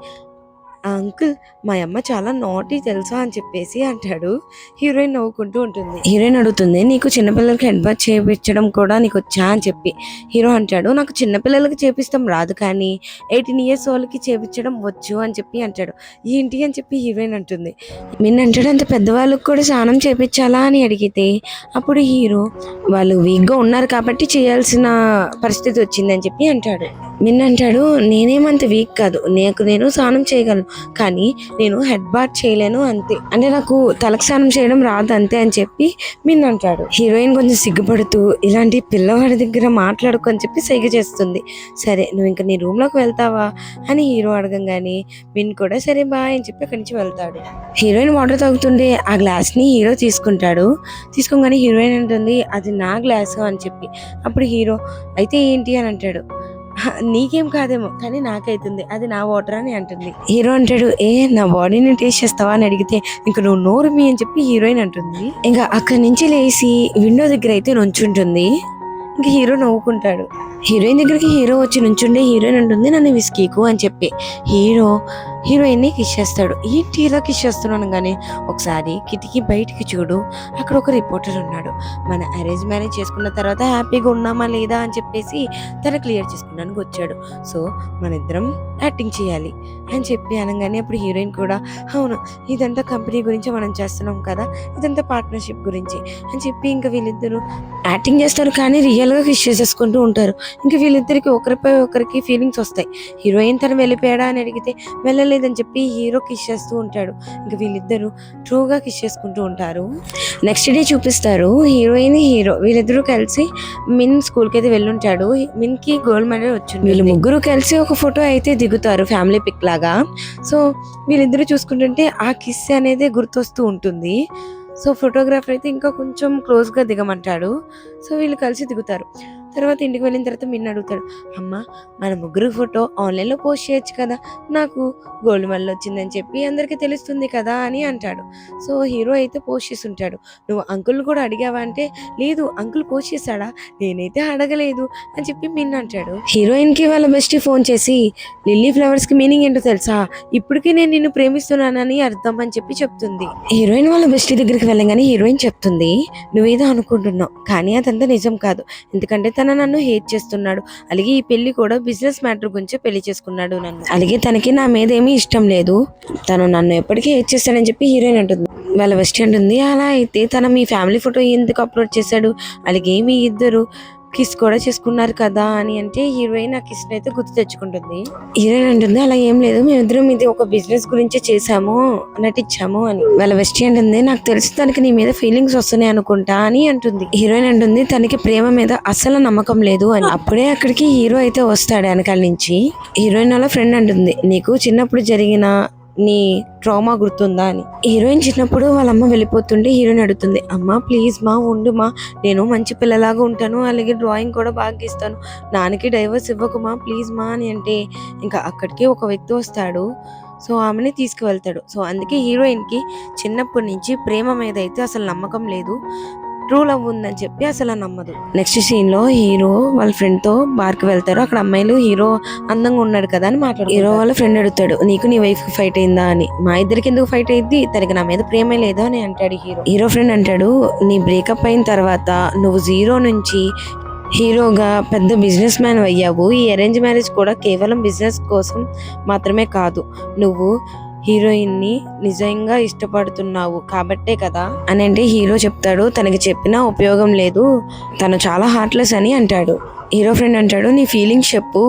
ఆ అంకుల్ మా అమ్మ చాలా నాటీ తెలుసా అని చెప్పేసి అంటాడు. హీరోయిన్ నవ్వుకుంటూ ఉంటుంది. హీరోయిన్ అడుగుతుంది, నీకు చిన్నపిల్లలకి హెడ్ బాత్ చేయించడం కూడా నీకు వచ్చా అని చెప్పి. హీరో అంటాడు, నాకు చిన్నపిల్లలకి చేపిస్తాం రాదు కానీ 18 years వాళ్ళకి చేపించడం వచ్చు అని చెప్పి అంటాడు. ఏంటి అని చెప్పి హీరోయిన్ అంటుంది. అంటాడు, అంత పెద్దవాళ్ళకి కూడా స్నానం చేపించాలా అని అడిగితే అప్పుడు హీరో వాళ్ళు వీక్గా ఉన్నారు కాబట్టి చేయాల్సిన పరిస్థితి వచ్చిందని చెప్పి అంటాడు. అంటాడు, నేనేమంత వీక్ కాదు, నేను స్నానం చేయగలను కానీ నేను హెడ్ బాత్ చేయలేను అంతే, అంటే నాకు తలకు స్నానం చేయడం రాదు అంతే అని చెప్పి అంటాడు. హీరోయిన్ కొంచెం సిగ్గుపడుతూ ఇలాంటి పిల్లవాడి దగ్గర మాట్లాడుకో అని చెప్పి సైగ చేస్తుంది. సరే నువ్వు ఇంకా నీ రూమ్ లోకి వెళ్తావా అని హీరో అడగంగానే కూడా సరే బాయ్ అని చెప్పి అక్కడి నుంచి వెళ్తాడు. హీరోయిన్ వాటర్ తాగుతుంటే ఆ గ్లాస్ ని హీరో తీసుకోగానే హీరోయిన్ అంటుంది, అది నా గ్లాసు అని చెప్పి. అప్పుడు హీరో అయితే ఏంటి అని అంటాడు. నీకేం కాదేమో కానీ నాకైతుంది, అది నా వాటర్ అని అంటుంది. హీరో అంటాడు, నా బాడీని టేస్ట్ చేస్తావా అని అడిగితే ఇంక నువ్వు నోరు మీ అని చెప్పి హీరోయిన్ అంటుంది. ఇంకా అక్కడి నుంచి లేచి విండో దగ్గర అయితే నుంచుంటుంది. ఇంకా హీరో నవ్వుకుంటాడు. హీరోయిన్ దగ్గరికి హీరో వచ్చి నుంచుండే హీరోయిన్ అంటుంది, నన్ను విస్కీకు అని చెప్పి. హీరోయిన్ ని కిస్ చేస్తాడు. ఏంటి ఇలా కిస్ చేస్తున్నాను కానీ ఒకసారి కిటికీ బయటికి చూడు, అక్కడ ఒక రిపోర్టర్ ఉన్నాడు. మన అరేంజ్ మ్యారేజ్ చేసుకున్న తర్వాత హ్యాపీగా ఉన్నామా లేదా అని చెప్పేసి తన క్లియర్ చేసుకోవడానికి వచ్చాడు. సో మన ఇద్దరం యాక్టింగ్ చేయాలి అని చెప్పి అనగానే అప్పుడు హీరోయిన్ కూడా అవును ఇదంతా కంపెనీ గురించి మనం చేస్తున్నాం కదా, ఇదంతా పార్ట్నర్షిప్ గురించి అని చెప్పి ఇంకా వీళ్ళిద్దరూ యాక్టింగ్ చేస్తారు కానీ రియల్ గా కిస్ చేసేసుకుంటూ ఉంటారు. ఇంకా వీళ్ళిద్దరికి ఒకరిపై ఒకరికి ఫీలింగ్స్ వస్తాయి. హీరోయిన్ తను వెళ్ళిపోయాడా అని అడిగితే వెళ్ళలేదని చెప్పి హీరో కిస్ చేస్తూ ఉంటాడు. ఇంకా వీళ్ళిద్దరూ ట్రూగా కిస్ చేసుకుంటూ ఉంటారు. నెక్స్ట్ డే చూపిస్తారు, హీరోయిన్ హీరో వీళ్ళిద్దరూ కలిసి స్కూల్కి అయితే వెళ్ళుంటాడు. కి గోల్డ్ మెడల్ వచ్చింది. వీళ్ళు ముగ్గురు కలిసి ఒక ఫోటో అయితే దిగుతారు ఫ్యామిలీ పిక్ లాగా. సో వీళ్ళిద్దరూ చూసుకుంటుంటే ఆ కిస్ అనేది గుర్తొస్తూ ఉంటుంది. సో ఫోటోగ్రాఫర్ అయితే ఇంకా కొంచెం క్లోజ్గా దిగమంటాడు. సో వీళ్ళు కలిసి దిగుతారు. తర్వాత ఇంటికి వెళ్ళిన తర్వాత అడుగుతాడు, అమ్మ మన ముగ్గురు ఫోటో ఆన్లైన్లో పోస్ట్ చేయొచ్చు కదా, నాకు గోల్డ్ మెడల్ వచ్చిందని చెప్పి అందరికీ తెలుస్తుంది కదా అని అంటాడు. సో హీరో అయితే పోస్ట్ చేసి ఉంటాడు. నువ్వు అంకుల్ కూడా అడిగావా అంటే లేదు అంకుల్ పోస్ట్ చేశాడా, నేనైతే అడగలేదు అని చెప్పి అంటాడు. హీరోయిన్కి వాళ్ళ బెస్టీ ఫోన్ చేసి లిల్లీ ఫ్లవర్స్కి మీనింగ్ ఏంటో తెలుసా, ఇప్పటికీ నేను నిన్ను ప్రేమిస్తున్నానని అర్థం అని చెప్పి చెప్తుంది. హీరోయిన్ వాళ్ళ బెస్టీ దగ్గరికి వెళ్ళగానే హీరోయిన్ చెప్తుంది, నువ్వేదో అనుకుంటున్నావు కానీ అదంతా నిజం కాదు, ఎందుకంటే నన్ను హేట్ చేస్తున్నాడు, అలాగే ఈ పెళ్లి కూడా బిజినెస్ మ్యాటర్ గురించి పెళ్లి చేసుకున్నాడు నన్ను, అలాగే తనకి నా మీద ఏమీ ఇష్టం లేదు, తను నన్ను ఎప్పటికీ హేట్ చేస్తాడని చెప్పి హీరోయిన్ అంటుంది. వాళ్ళ బెస్ట్ అంటుంది, అలా అయితే తన మీ ఫ్యామిలీ ఫోటో ఎందుకు అప్లోడ్ చేశాడు, అలాగే మీ ఇద్దరు కిస్ కూడా చేసుకున్నారు కదా అని అంటే హీరోయిన్ ఆ కిస్ అయితే గుర్తు తెచ్చుకుంటుంది. హీరోయిన్ అంటుంది, అలా ఏం లేదు, మేమిద్దరం ఇది ఒక బిజినెస్ గురించి చేసాము నటించాము అని. వాళ్ళ బెస్ట్ అంటుంది, నాకు తెలిసి తనకి నీ మీద ఫీలింగ్స్ వస్తున్నాయి అనుకుంటా అని అంటుంది. హీరోయిన్ అంటుంది, తనకి ప్రేమ మీద అస్సలు నమ్మకం లేదు అని. అప్పుడే అక్కడికి హీరో అయితే వస్తాడు వెనకాల నుంచి. హీరోయిన్ వాళ్ళ ఫ్రెండ్ అంటుంది, నీకు చిన్నప్పుడు జరిగిన నీ ట్రామా గుర్తుందా అని. హీరోయిన్ చిన్నప్పుడు వాళ్ళ అమ్మ వెళ్ళిపోతుంటే హీరోయిన్ అడుగుతుంది, అమ్మ ప్లీజ్ మా ఉండుమా, నేను మంచి పిల్లలాగా ఉంటాను, అలాగే డ్రాయింగ్ కూడా బాగా గీస్తాను, నాన్నకి డైవర్స్ ఇవ్వకుమా ప్లీజ్ మా అని అంటే ఇంకా అక్కడికి ఒక వ్యక్తి వస్తాడు. సో ఆమెని తీసుకువెళ్తాడు. సో అందుకే హీరోయిన్కి చిన్నప్పటి నుంచి ప్రేమ మీద అయితే అసలు నమ్మకం లేదు, ట్రూ లవ్ ఉందని చెప్పి అసలు నమ్మదు. నెక్స్ట్ సీన్ లో హీరో వాళ్ళ ఫ్రెండ్ తో బార్ కి వెళ్తారు. అక్కడ అమ్మాయిలు హీరో అందంగా ఉన్నాడు కదా అని మాట్లాడు. హీరో వాళ్ళ ఫ్రెండ్ అడుగుతాడు, నీకు నీ వైఫ్ ఫైట్ అయిందా అని. మా ఇద్దరికి ఎందుకు ఫైట్ అయింది, తనకి నా మీద ప్రేమే లేదు అని అంటాడు హీరో ఫ్రెండ్ అంటాడు, నీ బ్రేకప్ అయిన తర్వాత నువ్వు 0 నుంచి హీరోగా పెద్ద బిజినెస్ మ్యాన్ అయ్యావు, ఈ అరేంజ్ మ్యారేజ్ కూడా కేవలం బిజినెస్ కోసం మాత్రమే కాదు, నువ్వు హీరోయిన్ ని నిజంగా ఇష్టపడుతున్నావు కాబట్టే కదా అని అంటే హీరో చెప్తాడు, తనకి చెప్పినా ఉపయోగం లేదు, తను చాలా హార్ట్లెస్ అని అంటాడు. హీరో ఫ్రెండ్ అంటాడు, నీ ఫీలింగ్స్ చెప్పు,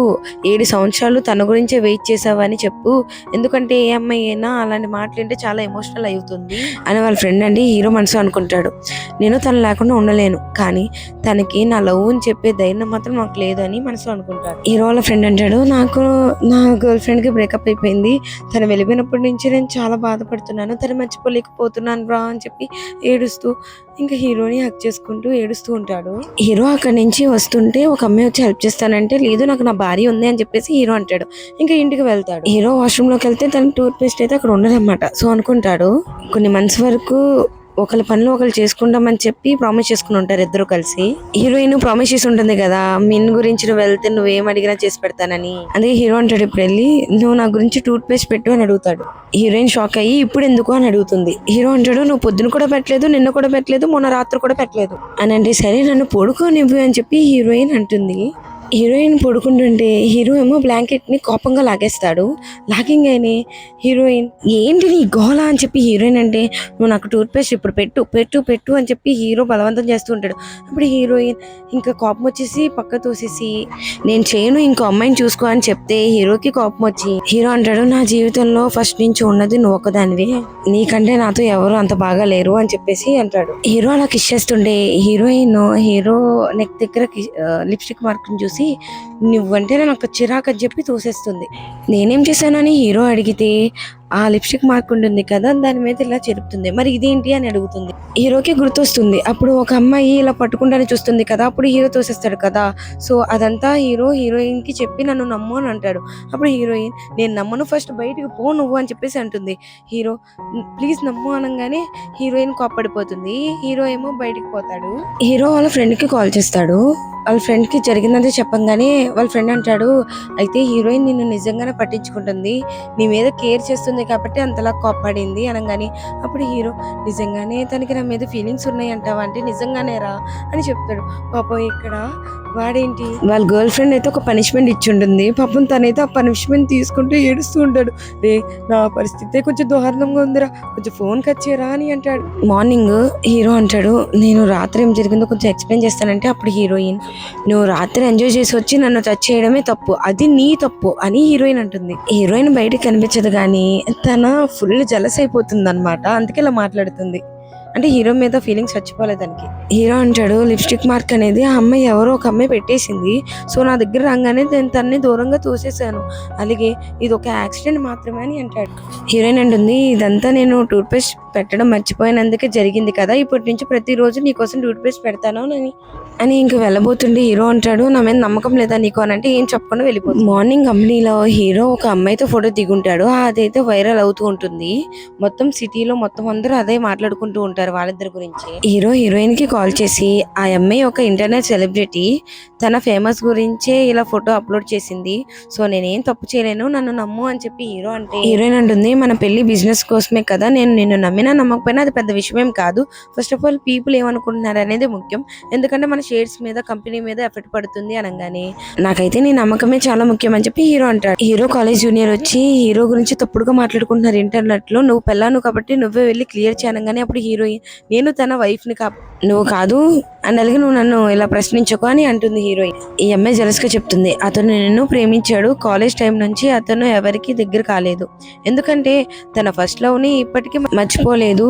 7 సంవత్సరాలు తన గురించే వెయిట్ చేసావని చెప్పు, ఎందుకంటే ఏ అమ్మాయి అయినా అలాంటి మాటలు చాలా ఎమోషనల్ అవుతుంది అని వాళ్ళ ఫ్రెండ్ అండి హీరో మనసు అనుకుంటాడు. నేను తను లేకుండా ఉండలేను, కానీ తనకి నా లవ్ అని చెప్పే ధైర్యం మాత్రం నాకు లేదు అని మనసు అనుకుంటాడు. హీరో వాళ్ళ ఫ్రెండ్ అంటాడు, నాకు నా గర్ల్ ఫ్రెండ్ కి బ్రేకప్ అయిపోయింది, తను వెళ్ళిపోయినప్పటి నుంచి నేను చాలా బాధపడుతున్నాను, తను మర్చిపోలేకపోతున్నాను రా అని చెప్పి ఏడుస్తూ ఇంకా హీరోని హక్ చేసుకుంటూ ఏడుస్తూ ఉంటాడు. హీరో అక్కడి నుంచి వస్తుంటే ఒక అమ్మాయి వచ్చి హెల్ప్ చేస్తానంటే, లేదు నాకు నా భార్య ఉంది అని చెప్పేసి హీరో అంటాడు. ఇంకా ఇంటికి వెళ్తాడు. హీరో వాష్రూమ్ లోకి వెళ్తే తన టూత్ పేస్ట్ అయితే అక్కడ ఉండదన్నమాట. సో అనుకుంటాడు, కొన్ని మంత్స్ వరకు ఒకరి పనులు ఒకరు చేసుకుంటామని చెప్పి ప్రామిస్ చేసుకుని ఉంటారు ఇద్దరు కలిసి. హీరోయిన్ ప్రామిస్ చేసి ఉంటుంది కదా, మిన్ గురించి నువ్వు వెళ్తే నువ్వేం అడిగినా చేసి పెడతానని. అదే హీరో అంటాడు, ఇప్పుడు వెళ్ళి నువ్వు నా గురించి టూత్ పేస్ట్ పెట్టు అని అడుగుతాడు. హీరోయిన్ షాక్ అయ్యి ఇప్పుడు ఎందుకు అని అడుగుతుంది. హీరో అంటాడు, నువ్వు పొద్దున కూడా పెట్టలేదు, నిన్న కూడా పెట్టలేదు, మొన్న రాత్రి కూడా పెట్టలేదు అని. అంటే సరే నన్ను పడుకోనివ్వు అని చెప్పి హీరోయిన్ అంటుంది. హీరోయిన్ పడుకుంటుంటే హీరో ఏమో బ్లాంకెట్ ని కోపంగా లాగేస్తాడు. లాగింగ్ హీరోయిన్ ఏంటి నీ గోలా అని చెప్పి హీరోయిన్ అంటే, నువ్వు నాకు టూత్ పేస్ట్ ఇప్పుడు పెట్టు పెట్టు పెట్టు అని చెప్పి హీరో బలవంతం చేస్తూ ఉంటాడు. అప్పుడు హీరోయిన్ ఇంకా కోపం వచ్చేసి పక్క తోసేసి, నేను చేయను, ఇంకో అమ్మాయిని చూసుకో అని చెప్తే హీరోకి కోపం వచ్చి హీరో అంటాడు, నా జీవితంలో ఫస్ట్ నుంచి ఉన్నది నువ్వు ఒకదానివే, నీకంటే నాతో ఎవరు అంత బాగా లేరు అని చెప్పేసి అంటాడు. హీరో అలా కిస్ చేస్తుండే హీరోయిన్ హీరో నెక్ దగ్గర లిప్స్టిక్ మార్క్ చూసి, నువ్వంటే నాకు చిరాకు అని చెప్పి తోసేస్తుంది. నేనేం చేశాను అని హీరో అడిగితే, ఆ లిప్స్టిక్ మార్క్ ఉంటుంది కదా దాని మీద ఇలా చెరుపుతుంది, మరి ఇదేంటి అని అడుగుతుంది. హీరోకి గుర్తొస్తుంది, అప్పుడు ఒక అమ్మాయి ఇలా పట్టుకుంటానే చూస్తుంది కదా, అప్పుడు హీరో తోసేస్తాడు కదా. సో అదంతా హీరోయిన్ కి చెప్పి నన్ను నమ్ము అని అంటాడు. అప్పుడు హీరోయిన్, నేను నమ్మను, ఫస్ట్ బయటికి పో నువ్వు అని చెప్పేసి అంటుంది. హీరో ప్లీజ్ నమ్ము అనగానే హీరోయిన్ కోప్పడిపోతుంది. హీరో ఏమో బయటికి పోతాడు. హీరో వాళ్ళ ఫ్రెండ్ కి కాల్ చేస్తాడు. వాళ్ళ ఫ్రెండ్ కి జరిగిందంటే చెప్పంగానే వాళ్ళ ఫ్రెండ్ అంటాడు, అయితే హీరోయిన్ నిన్ను నిజంగానే పట్టించుకుంటుంది, నీ మీద కేర్ చేస్తుంది కాబట్టి అంతలా కోప్పడింది అనగానే, అప్పుడు హీరో, నిజంగానే తనకి నా మీద ఫీలింగ్స్ ఉన్నాయి అంటావా అంటే, నిజంగానే రా అని చెప్తాడు. పాపం ఇక్కడ వాడేంటి వాళ్ళ గర్ల్ ఫ్రెండ్ అయితే ఒక పనిష్మెంట్ ఇచ్చి ఉంటుంది, పాపం తనైతే ఆ పనిష్మెంట్ తీసుకుంటూ ఏడుస్తూ ఉంటాడు. రే నా పరిస్థితి కొంచెం దారుణంగా ఉందిరా, కొంచెం ఫోన్ కచ్చేరా అని అంటాడు. మార్నింగ్ హీరో అంటాడు, నేను రాత్రి ఏం జరిగిందో కొంచెం ఎక్స్ప్లెయిన్ చేస్తానంటే, అప్పుడు హీరోయిన్, నువ్వు రాత్రి ఎంజాయ్ చేసి వచ్చి నన్ను టచ్ చేయడమే తప్పు, అది నీ తప్పు అని హీరోయిన్ అంటుంది. హీరోయిన్ బయటకు కనిపించదు కానీ తన ఫుల్ జలస్ అయిపోతుంది అనమాట, అందుకే ఇలా మాట్లాడుతుంది. అంటే హీరో మీద ఫీలింగ్స్ చచ్చిపోలేదు దానికి. హీరో అంటాడు, లిప్స్టిక్ మార్క్ అనేది ఆ అమ్మాయి ఎవరో ఒక అమ్మాయి పెట్టేసింది, సో నా దగ్గర రాగానే నేను తనని దూరంగా తోసేసాను, అలాగే ఇది ఒక యాక్సిడెంట్ మాత్రమే అని అంటాడు. హీరోయిన్ అంటుంది, ఇదంతా నేను టూత్ పేస్ట్ పెట్టడం మర్చిపోయినందుకే జరిగింది కదా, ఇప్పటి నుంచి ప్రతిరోజు నీకోసం టూత్ పేస్ట్ పెడతాను అని ఇంక వెళ్ళబోతుండే హీరో అంటాడు, నా మీద నమ్మకం లేదా నీకు అని అంటే ఏం చెప్పకుండా వెళ్ళిపోతుంది. మార్నింగ్ కంపెనీలో హీరో ఒక అమ్మాయితో ఫోటో దిగుంటాడు, అదైతే వైరల్ అవుతూ ఉంటుంది. మొత్తం సిటీలో మొత్తం అందరూ అదే మాట్లాడుకుంటూ ఉంటారు వాళ్ళిద్దరి గురించి. హీరో హీరోయిన్ కి కాల్ చేసి, ఆ అమ్మాయి ఒక ఇంటర్నెట్ సెలబ్రిటీ, తన ఫేమస్ గురించే ఇలా ఫోటో అప్లోడ్ చేసింది, సో నేనేం తప్పు చేయలేను, నన్ను నమ్ము అని చెప్పి హీరో అంటే, హీరోయిన్ అంటుంది, మన పెళ్లి బిజినెస్ కోసమే కదా, నేను నిన్ను నమ్మినా నమ్మకపోయినా అది పెద్ద విషయం కాదు, ఫస్ట్ ఆఫ్ ఆల్ పీపుల్ ఏమనుకుంటున్నారు అనేది ముఖ్యం, ఎందుకంటే మన షేర్స్ మీద కంపెనీ మీద ఎఫెక్ట్ పడుతుంది అనగానే, నాకైతే నీ నమ్మకమే చాలా ముఖ్యం అని చెప్పి హీరో అంటాడు. హీరో కాలేజ్ జూనియర్ వచ్చి హీరో గురించి తప్పుడుగా మాట్లాడుకుంటున్నారు ఇంటర్నెట్ లో, నువ్వు పెళ్ళాను కాబట్టి నువ్వే వెళ్ళి క్లియర్ చేయనగానే, అప్పుడు హీరోయిన్, నేను తన వైఫ్ ని నువ్వు కాదు అండ్ అలాగే నువ్వు నన్ను ఇలా ప్రశ్నించకు అని అంటుంది హీరోయిన్. ఈ అమ్మాయి జెలస్ గా చెప్తుంది, అతను నిన్ను ప్రేమించాడు, కాలేజ్ టైం నుంచి అతను ఎవరికి దగ్గర కాలేదు, ఎందుకంటే తన ఫస్ట్ లవ్ ని ఇప్పటికీ మర్చిపోలేదు,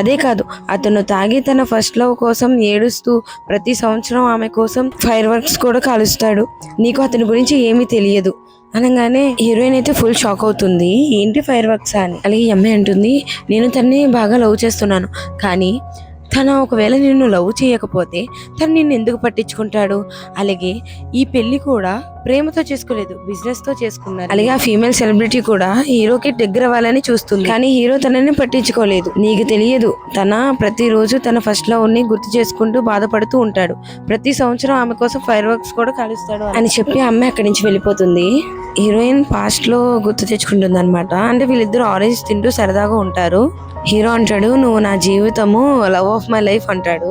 అదే కాదు అతను తాగి తన ఫస్ట్ లవ్ కోసం ఏడుస్తూ ప్రతి సంవత్సరం ఆమె కోసం ఫైర్ వర్క్స్ కూడా కాలుస్తాడు, నీకు అతని గురించి ఏమీ తెలియదు అనగానే హీరోయిన్ అయితే ఫుల్ షాక్ అవుతుంది, ఏంటి ఫైర్ వర్క్స్ అని. అలాగే ఈ అమ్మాయి అంటుంది, నేను తన్ని బాగా లవ్ చేస్తున్నాను, కానీ తను ఒకవేళ నిన్ను లవ్ చేయకపోతే తను నిన్ను ఎందుకు పట్టించుకుంటాడు, అలాగే ఈ పెళ్లి కూడా ప్రేమతో చేసుకోలేదు, బిజినెస్ తో చేసుకున్నారు, అలాగే ఆ ఫీమేల్ సెలబ్రిటీ కూడా హీరోకి దగ్గర అవ్వాలని చూస్తుంది, కానీ హీరో తనని పట్టించుకోలేదు, నీకు తెలియదు తన ప్రతిరోజు తన ఫస్ట్ లవ్ ని గుర్తు చేసుకుంటూ బాధపడుతూ ఉంటాడు, ప్రతి సంవత్సరం ఆమె కోసం ఫైర్ వర్క్స్ కూడా కాలుస్తాడు అని చెప్పి అమ్మాయి అక్కడి నుంచి వెళ్ళిపోతుంది. హీరోయిన్ పాస్ట్ లో గుర్తు తెచ్చుకుంటుంది అనమాట. అంటే వీళ్ళిద్దరు ఆరెంజ్ తింటూ సరదాగా ఉంటారు. హీరో అంటాడు, నువ్వు నా జీవితము, లవ్ ఆఫ్ మై లైఫ్ అంటాడు.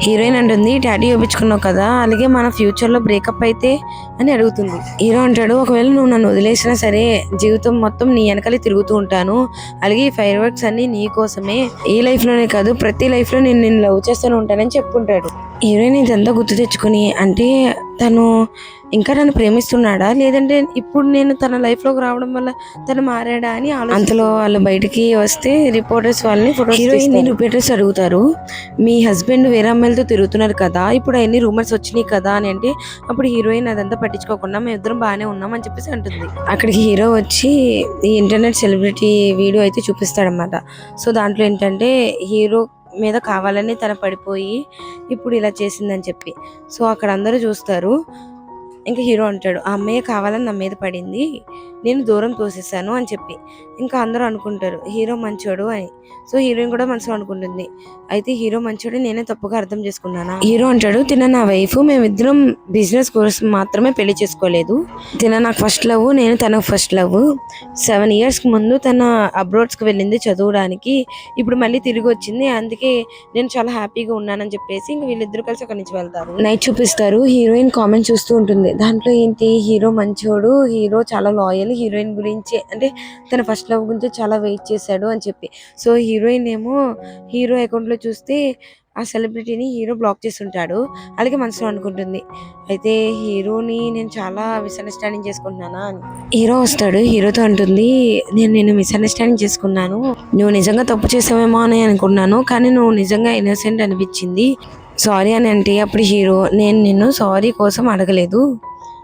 హీరోయిన్ అంటుంది టాటూ చూపించుకున్నావు కదా, అలాగే మన ఫ్యూచర్ లో బ్రేకప్ అయితే అని అడుగుతుంది. హీరో అంటాడు ఒకవేళ నువ్వు నన్ను వదిలేసినా సరే జీవితం మొత్తం నీ వెనకాలే తిరుగుతూ ఉంటాను, అలాగే ఈ ఫైర్ వర్క్స్ అన్ని నీ కోసమే, ఈ లైఫ్ లోనే కాదు ప్రతి లైఫ్ లో నేను లవ్ చేస్తూనే ఉంటానని చెప్పుకుంటాడు. హీరోయిన్ ఇదంతా గుర్తు తెచ్చుకుని అంటే తను ఇంకా నన్ను ప్రేమిస్తున్నాడా లేదంటే ఇప్పుడు నేను తన లైఫ్ లోకి రావడం వల్ల తను మారాడా అని అంతలో వాళ్ళు బయటికి వస్తే రిపోర్టర్స్ వాళ్ళని రిపోర్టర్స్ అడుగుతారు, మీ హస్బెండ్ వేరే అమ్మాయిలతో తిరుగుతున్నారు కదా, ఇప్పుడు అన్ని రూమర్స్ వచ్చినాయి కదా అని. అంటే అప్పుడు హీరోయిన్ అదంతా పట్టించుకోకుండా మేము ఇద్దరం బాగానే ఉన్నాం అని చెప్పేసి అంటుంది. అక్కడికి హీరో వచ్చి ఈ ఇంటర్నెట్ సెలబ్రిటీ వీడియో అయితే చూపిస్తాడనమాట. సో దాంట్లో ఏంటంటే హీరో మీద కావాలని తన పడిపోయి ఇప్పుడు ఇలా చేసిందని చెప్పి. సో అక్కడ అందరూ చూస్తారు. ఇంకా హీరో అంటాడు ఆ అమ్మాయి కావాలని నా మీద పడింది, నేను దూరం తోసేసాను అని చెప్పి. ఇంకా అందరూ అనుకుంటారు హీరో మంచోడు అని. సో హీరోయిన్ కూడా మనసులో అనుకుంటుంది అయితే హీరో మంచోడు నేనే తప్పుగా అర్థం చేసుకున్నానా. హీరో అంటాడు తిన నా వైఫ్, మేమిద్దరం బిజినెస్ కోసం మాత్రమే పెళ్లి చేసుకోలేదు, తిన నాకు ఫస్ట్ లవ్, నేను తనకు ఫస్ట్ లవ్. 7 years ముందు తన అబ్రాడ్స్కి వెళ్ళింది చదవడానికి, ఇప్పుడు మళ్ళీ తిరిగి వచ్చింది, అందుకే నేను చాలా హ్యాపీగా ఉన్నానని చెప్పేసి ఇంక వీళ్ళిద్దరు కలిసి అక్కడి నుంచి వెళ్తారు. నైట్ చూపిస్తారు. హీరోయిన్ కామెంట్ చూస్తూ ఉంటుంది. దాంట్లో ఏంటి హీరో మంచోడు, హీరో చాలా లాయల్, హీరోయిన్ గురించి అంటే తన ఫస్ట్ లవ్ గురించి చాలా వెయిట్ చేశాడు అని చెప్పి. సో హీరోయిన్ ఏమో హీరో అకౌంట్ లో చూస్తే ఆ సెలబ్రిటీని హీరో బ్లాక్ చేస్తుంటాడు. అలాగే మనసులో అనుకుంటుంది అయితే హీరోని నేను చాలా మిస్అండర్స్టాండింగ్ చేసుకుంటున్నానా అని. హీరో వస్తాడు, హీరోతో అంటుంది నేను మిస్అండర్స్టాండింగ్ చేసుకున్నాను, నువ్వు నిజంగా తప్పు చేసావేమో అని అనుకున్నాను, కానీ నువ్వు నిజంగా ఇన్నోసెంట్ అనిపించింది, సారీ అని. అంటే అప్పుడు హీరో నేను నిన్ను సారీ కోసం అడగలేదు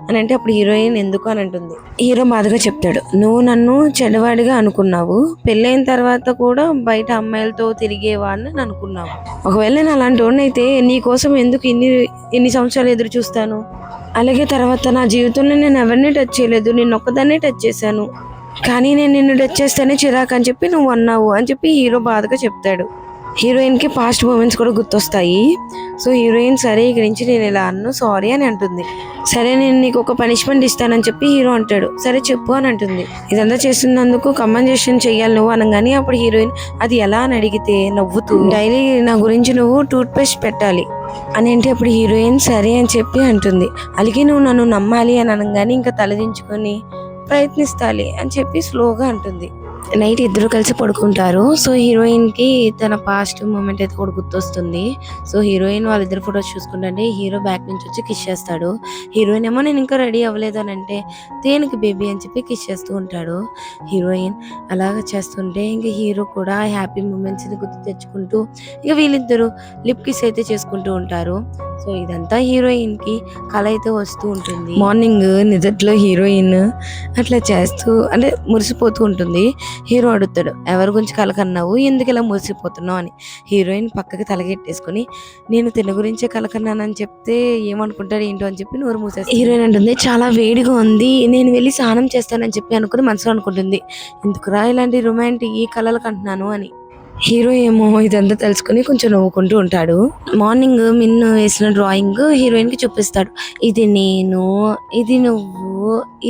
అని అంటే అప్పుడు హీరోయిన్ ఎందుకు అని అంటుంది. హీరో బాధగా చెప్తాడు నువ్వు నన్ను చెడ్డవాడిగా అనుకున్నావు, పెళ్ళైన తర్వాత కూడా బయట అమ్మాయిలతో తిరిగేవాడిని అనుకున్నావు, ఒకవేళ నేను అలాంటి వాడిని అయితే నీ కోసం ఎందుకు ఇన్ని సంవత్సరాలు ఎదురు చూస్తాను, అలాగే తర్వాత నా జీవితంలో నేను ఎవరిని టచ్ చేయలేదు, నేను ఒక్కదాన్నే టచ్ చేశాను, కానీ నేను నిన్ను టచ్ చేస్తేనే చిరాకు అని చెప్పి నువ్వు అన్నావు అని చెప్పి హీరో బాధగా చెప్తాడు. హీరోయిన్ కి పాస్ట్ మూమెంట్స్ కూడా గుర్తొస్తాయి. సో హీరోయిన్ సరే ఇక్కడి నుంచి నేను ఇలా అన్ను సారీ అని అంటుంది. సరే నేను నీకు ఒక పనిష్మెంట్ ఇస్తానని చెప్పి హీరో అంటాడు. సరే చెప్పు అని అంటుంది. ఇదంతా చేస్తున్నందుకు కంపెన్సేషన్ చెయ్యాలి నువ్వు అనగానే అప్పుడు హీరోయిన్ అది ఎలా అని అడిగితే నవ్వుతూ డైలీ నా గురించి నువ్వు టూత్ పేస్ట్ పెట్టాలి అని అంటే అప్పుడు హీరోయిన్ సరే అని చెప్పి అంటుంది. అలాగే నువ్వు నన్ను నమ్మాలి అని అనగానే ఇంకా తలదించుకొని ప్రయత్నిస్తాలి అని చెప్పి స్లోగా అంటుంది. నైట్ ఇద్దరు కలిసి పడుకుంటారు. సో హీరోయిన్ కి తన పాస్ట్ మూమెంట్ అయితే కూడా గుర్తొస్తుంది. సో హీరోయిన్ వాళ్ళిద్దరు ఫొటోస్ చూసుకుంటే హీరో బ్యాక్ నుంచి వచ్చి కిస్ చేస్తాడు. హీరోయిన్ ఏమో నేను ఇంకా రెడీ అవ్వలేదు అని అంటే దేనికి బేబీ అని చెప్పి కిస్ చేస్తూ ఉంటాడు. హీరోయిన్ అలాగ చేస్తుంటే ఇంకా హీరో కూడా హ్యాపీ మూమెంట్స్ ని గుర్తు తెచ్చుకుంటూ ఇక వీళ్ళిద్దరు లిప్ కిస్ అయితే చేసుకుంటూ ఉంటారు. సో ఇదంతా హీరోయిన్ కి కళ అయితే వస్తూ ఉంటుంది. మార్నింగ్ నిజట్లో హీరోయిన్ అట్లా చేస్తూ అంటే మురిసిపోతూ ఉంటుంది. హీరో అడుగుతాడు ఎవరి గురించి కళ కన్నావు, ఎందుకు ఇలా మురిసిపోతున్నావు అని. హీరోయిన్ పక్కకి తలగెట్టేసుకుని నేను తిన గురించే కళ కన్నానని చెప్తే ఏమనుకుంటాడు ఏంటో అని చెప్పి నోరు మూసేసి హీరోయిన్ అంటుంది చాలా వేడిగా ఉంది, నేను వెళ్ళి స్నానం చేస్తానని చెప్పి అనుకుని మనసులో అనుకుంటుంది ఎందుకురా ఇలాంటి రొమాంటిక్ ఈ కళలు కంటున్నాను అని. హీరో ఏమో ఇదంతా తెలుసుకుని కొంచెం నవ్వుకుంటూ ఉంటాడు. మార్నింగ్ మిన్ను వేసిన డ్రాయింగ్ హీరోయిన్ కి చూపిస్తాడు. ఇది నేను, ఇది నువ్వు,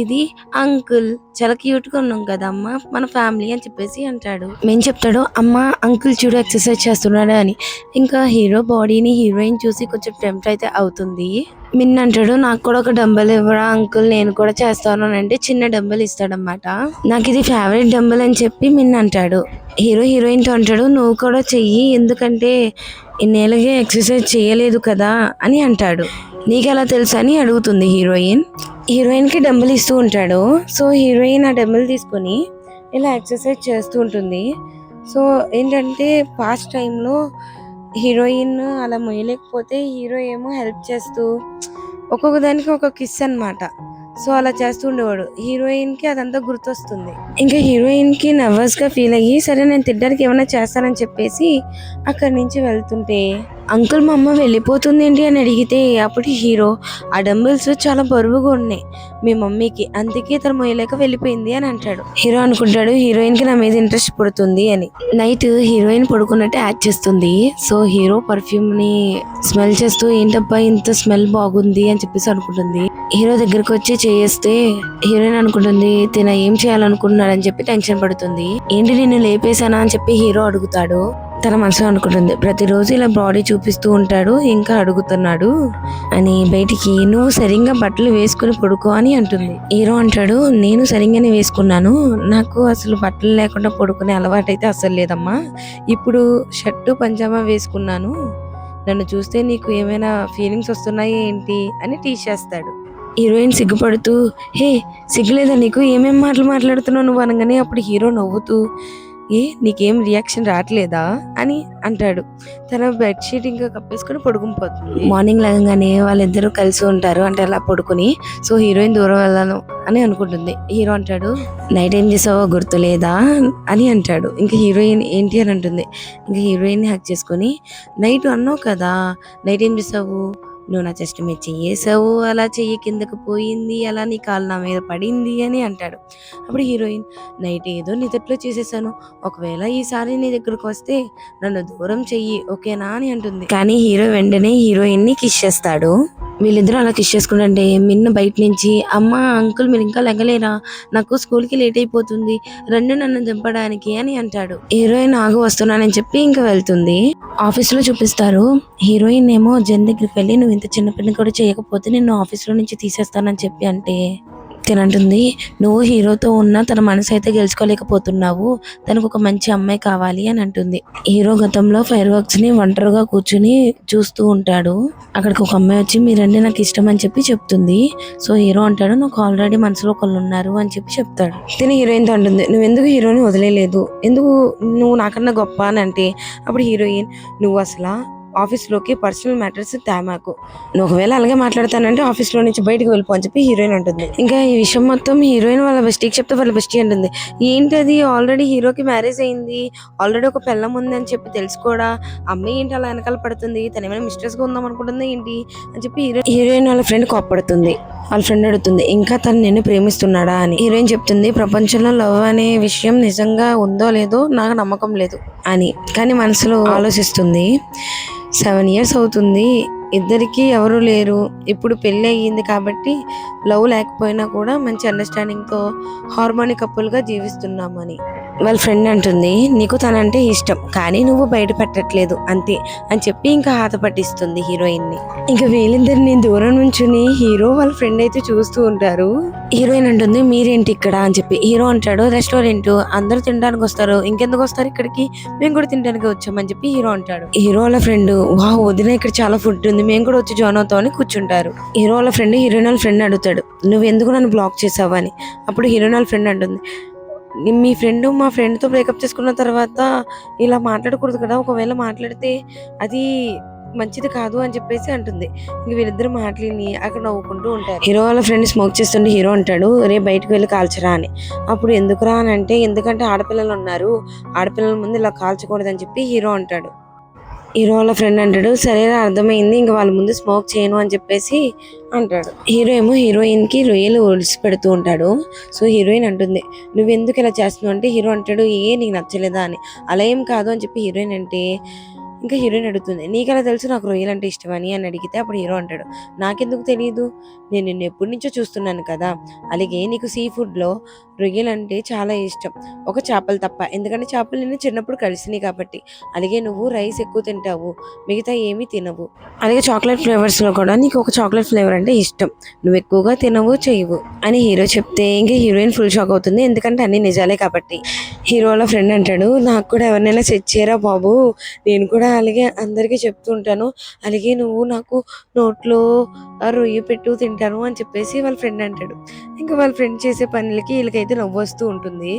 ఇది అంకుల్, చాలా క్యూట్ గా ఉన్నాం కదా అమ్మ మన ఫ్యామిలీ అని చెప్పేసి అంటాడు. మేము చెప్తాడు అమ్మ అంకుల్ చూడు ఎక్సర్సైజ్ చేస్తున్నాడు అని. ఇంకా హీరో బాడీని హీరోయిన్ చూసి కొంచెం టెంప్ట్ అయితే అవుతుంది. మిన్ అంటాడు నాకు కూడా ఒక డంబెల్ ఇవ్వరా అంకుల్ నేను కూడా చేస్తాను అని అంటే చిన్న డంబెల్ ఇస్తాడనమాట. నాకు ఇది ఫేవరెట్ డంబెల్ అని చెప్పి మిన్ అంటాడు. హీరో హీరోయిన్ తో అంటాడు నువ్వు కూడా చెయ్యి ఎందుకంటే ఇన్నేళ్ళగా ఎక్సర్సైజ్ చేయలేదు కదా అని అంటాడు. నీకు ఎలా తెలుసు అని అడుగుతుంది హీరోయిన్. హీరోయిన్ కి డంబెల్ ఇస్తూ ఉంటాడు. సో హీరోయిన్ ఆ డంబెల్ తీసుకొని ఇలా ఎక్సర్సైజ్ చేస్తూ ఉంటుంది. సో ఏంటంటే పాస్ట్ టైంలో హీరోయిన్ అలా మొయ్యలేకపోతే హీరో ఏమో హెల్ప్ చేస్తూ ఒక్కొక్క దానికి ఒక కిస్ అన్నమాట. సో అలా చేస్తూ ఉండేవాడు. హీరోయిన్ కి అదంతా గుర్తొస్తుంది. ఇంకా హీరోయిన్ కి నర్వస్ గా ఫీల్ అయ్యి సరే నేను తినడానికి ఏమైనా చేస్తానని చెప్పేసి అక్కడి నుంచి వెళ్తుంటే అంకుల్ మా అమ్మ వెళ్ళిపోతుంది ఏంటి అని అడిగితే అప్పుడు హీరో ఆ డంబుల్స్ చాలా బరువుగా ఉన్నాయి మీ మమ్మీకి, అందుకే తను మొయ్యలేక వెళ్ళిపోయింది అని అంటాడు. హీరో అనుకుంటాడు హీరోయిన్ కి నా మీద ఇంట్రెస్ట్ పుడుతుంది అని. నైట్ హీరోయిన్ పడుకున్నట్టు యాక్ట్ చేస్తుంది. సో హీరో పర్ఫ్యూమ్ ని స్మెల్ చేస్తూ ఏంటబ్బా ఇంత స్మెల్ బాగుంది అని చెప్పేసి అనుకుంటుంది. హీరో దగ్గరికి వచ్చి చేస్తే హీరోయిన్ అనుకుంటుంది తిన ఏం చేయాలనుకుంటున్నాడని చెప్పి టెన్షన్ పడుతుంది. ఏంటి నిన్ను లేపేశానా అని చెప్పి హీరో అడుగుతాడు. తన మనసులో అనుకుంటుంది ప్రతిరోజు ఇలా బాడీ చూపిస్తూ ఉంటాడు ఇంకా అడుగుతున్నాడు అని బయటికి. నువ్వు సరిగ్గా బట్టలు వేసుకుని పడుకో అని అంటుంది. హీరో అంటాడు నేను సరిగ్గానే వేసుకున్నాను, నాకు అసలు బట్టలు లేకుండా పడుకునే అలవాటు అయితే అసలు లేదమ్మా, ఇప్పుడు షర్టు పంజామా వేసుకున్నాను, నన్ను చూస్తే నీకు ఏమైనా ఫీలింగ్స్ వస్తున్నాయి ఏంటి అని టీచ్ చేస్తాడు. హీరోయిన్ సిగ్గుపడుతూ హే సిగ్గులేదా నీకు, ఏమేం మాటలు మాట్లాడుతున్నావు నువ్వు అనగానే అప్పుడు హీరో నవ్వుతూ నీకేం రియాక్షన్ రావట్లేదా అని అంటాడు. తన బెడ్షీట్ ఇంకా కప్పేసుకుని పడుకునిపోతుంది. మార్నింగ్ లాగానే వాళ్ళిద్దరూ కలిసి ఉంటారు అంటే అలా పడుకుని. సో హీరోయిన్ దూరం వెళ్ళాను అని అనుకుంటుంది. హీరో అంటాడు నైట్ ఏం చేసావో గుర్తులేదా అని అంటాడు. ఇంకా హీరోయిన్ ఏంటి అని అంటుంది. ఇంకా హీరోయిన్ హక్ చేసుకొని నైట్ అన్నావు కదా, నైట్ ఏం చేసావు, నువ్వు నా చెస్ట్ మీద చెయ్యేసావు, అలా చెయ్యి కిందకు పోయింది, అలా నీ కాలు నా మీద పడింది అని అంటాడు. అప్పుడు హీరోయిన్ నైట్ ఏదో నిద్రలో చేసేసాను, ఒకవేళ ఈసారి నీ దగ్గరకు వస్తే నన్ను దూరం చెయ్యి ఓకేనా అని అంటుంది. కానీ హీరో వెంటనే హీరోయిన్ ని కిస్ చేస్తాడు. వీళ్ళిద్దరూ అలా కిస్ చేసుకుంటే మిన్న బయట నుంచి అమ్మ అంకుల్ మీరు ఇంకా లెగలేరా, నాకు స్కూల్కి లేట్ అయిపోతుంది, రండి నన్ను దింపడానికి అని అంటాడు. హీరోయిన్ ఆగు వస్తున్నానని చెప్పి ఇంకా వెళ్తుంది. ఆఫీస్ లో చూపిస్తారు. హీరోయిన్ ఏమో జన్ దగ్గరికి వెళ్ళి నువ్వు ఇంత చిన్న పని కూడా చేయకపోతే నిన్ను ఆఫీస్ లో నుంచి తీసేస్తానని చెప్పి అంటే తినంటుంది నువ్వు హీరోతో ఉన్నా తన మనసు అయితే గెలుచుకోలేకపోతున్నావు, తనకు ఒక మంచి అమ్మాయి కావాలి అని అంటుంది. హీరో గతంలో ఫైర్ వర్క్స్ ని ఒంటరిగా కూర్చుని చూస్తూ ఉంటాడు. అక్కడికి ఒక అమ్మాయి వచ్చి మీరంటే నాకు ఇష్టం అని చెప్పి చెప్తుంది. సో హీరో అంటాడు నాకు ఆల్రెడీ మనసులో ఒకళ్ళు ఉన్నారు అని చెప్పి చెప్తాడు. తిని హీరోయిన్ తో అంటుంది నువ్వెందుకు హీరోని వదిలేలేదు, ఎందుకు నువ్వు నాకన్నా గొప్ప అని అంటే అప్పుడు హీరోయిన్ నువ్వు అసలు ఆఫీస్లోకి పర్సనల్ మ్యాటర్స్ తేమాకు, నువ్వు ఒకవేళ అలాగే మాట్లాడతానంటే ఆఫీస్లో నుంచి బయటకు వెళ్ళిపో అని చెప్పి హీరోయిన్ అంటుంది. ఇంకా ఈ విషయం మొత్తం హీరోయిన్ వాళ్ళ బెస్టీకి చెప్తే వాళ్ళ బెస్టీ అంటుంది ఏంటది ఆల్రెడీ హీరోకి మ్యారేజ్ అయింది, ఆల్రెడీ ఒక పిల్లం ఉంది అని చెప్పి తెలుసు కూడా, అమ్మాయి ఏంటి అలా వెనకాల పడుతుంది, తన ఏమైనా మిస్టర్స్గా ఉందాం అనుకుంటుంది ఏంటి అని చెప్పి హీరోయిన్ వాళ్ళ ఫ్రెండ్ కోప్పడుతుంది. వాళ్ళ ఫ్రెండ్ అడుగుతుంది ఇంకా తను నిన్ను ప్రేమిస్తున్నాడా అని. హీరోయిన్ చెప్తుంది ప్రపంచంలో లవ్ అనే విషయం నిజంగా ఉందో లేదో నాకు నమ్మకం లేదు అని, కానీ మనసులో ఆలోచిస్తుంది 7 years అవుతుంది, ఇద్దరికి ఎవరు లేరు, ఇప్పుడు పెళ్ళి అయ్యింది కాబట్టి లవ్ లేకపోయినా కూడా మంచి అండర్స్టాండింగ్తో హార్మోని కప్పుల్గా జీవిస్తున్నామని. వాళ్ళ ఫ్రెండ్ అంటుంది నీకు తనంటే ఇష్టం కానీ నువ్వు బయట పెట్టట్లేదు అంతే అని చెప్పి ఇంకా హాత పట్టిస్తుంది హీరోయిన్ని. ఇంకా వీళ్ళిద్దరిని దూరం నుంచుని హీరో వాళ్ళ ఫ్రెండ్ అయితే చూస్తూ ఉంటారు. హీరోయిన్ అంటుంది మీరేంటి ఇక్కడ అని చెప్పి. హీరో అంటాడు రెస్టారెంట్ అందరూ తినడానికి వస్తారు, ఇంకెందుకు వస్తారు ఇక్కడికి, మేము కూడా తినడానికి వచ్చామని చెప్పి హీరో అంటాడు. హీరో వాళ్ళ ఫ్రెండ్ వా వదిన ఇక్కడ చాలా ఫుడ్ ఉంది, మేము కూడా వచ్చి జాయిన్ అవుతాం అని కూర్చుంటారు. హీరో వాళ్ళ ఫ్రెండ్ హీరోయిన్ వాళ్ళ ఫ్రెండ్ అడుగుతాడు నువ్వు ఎందుకు నన్ను బ్లాక్ చేసావు అని. అప్పుడు హీరోయిన్ వాళ్ళ ఫ్రెండ్ అంటుంది మీ ఫ్రెండ్ మా ఫ్రెండ్తో బ్రేకప్ చేసుకున్న తర్వాత ఇలా మాట్లాడకూడదు కదా, ఒకవేళ మాట్లాడితే అది మంచిది కాదు అని చెప్పేసి అంటుంది. ఇంక వీళ్ళిద్దరు మాట్లాడి అక్కడ నవ్వుకుంటూ ఉంటారు. హీరో వాళ్ళ ఫ్రెండ్ స్మోక్ చేస్తుంటే హీరో అంటాడు రే బయటకు వెళ్ళి కాల్చరా అని. అప్పుడు ఎందుకురా అని అంటే ఎందుకంటే ఆడపిల్లలు ఉన్నారు, ఆడపిల్లల ముందు ఇలా కాల్చకూడదు అని చెప్పి హీరో అంటాడు. హీరో వాళ్ళ ఫ్రెండ్ అంటాడు సరేనా అర్థమైంది, ఇంకా వాళ్ళ ముందు స్మోక్ చేయను అని చెప్పేసి అంటాడు. హీరో ఏమో హీరోయిన్ కి రొయ్యలు ఒడిసి పెడుతూ ఉంటాడు. సో హీరోయిన్ అంటుంది నువ్వు ఎందుకు ఇలా చేస్తున్నావు అంటే హీరో అంటాడు నీకు నచ్చలేదా అని. అలా ఏం కాదు అని చెప్పి హీరోయిన్ అంటే ఇంకా హీరోయిన్ అడుగుతుంది నీకు అలా తెలుసు నాకు రొయ్యలు అంటే ఇష్టమని అని అడిగితే అప్పుడు హీరో అంటాడు నాకెందుకు తెలియదు, నేను నిన్ను ఎప్పటి నుంచో చూస్తున్నాను కదా, అలాగే నీకు సీ ఫుడ్లో రొయ్యలు అంటే చాలా ఇష్టం, ఒక చేపలు తప్ప, ఎందుకంటే చేపలు నిన్ను చిన్నప్పుడు కలిసినాయి కాబట్టి, అలాగే నువ్వు రైస్ ఎక్కువ తింటావు మిగతా ఏమీ తినవు, అలాగే చాక్లెట్ ఫ్లేవర్స్లో కూడా నీకు ఒక చాక్లెట్ ఫ్లేవర్ అంటే ఇష్టం, నువ్వు ఎక్కువగా తినవు చేయవు అని హీరో చెప్తే ఇంకా హీరోయిన్ ఫుల్ షాక్ అవుతుంది ఎందుకంటే అన్ని నిజాలే కాబట్టి. హీరో వాళ్ళ ఫ్రెండ్ అంటాడు నాకు కూడా ఎవరినైనా సెట్ చేయరా బాబు, నేను కూడా అలాగే అందరికీ చెప్తూ ఉంటాను, అలాగే నువ్వు నాకు నోట్లో రొయ్య పెట్టు తింటాను అని చెప్పేసి వాళ్ళ ఫ్రెండ్ అంటాడు. ఇంకా వాళ్ళ ఫ్రెండ్ చేసే పనులకి వీళ్ళకైతే నవ్వు వస్తూ ఉంటుంది.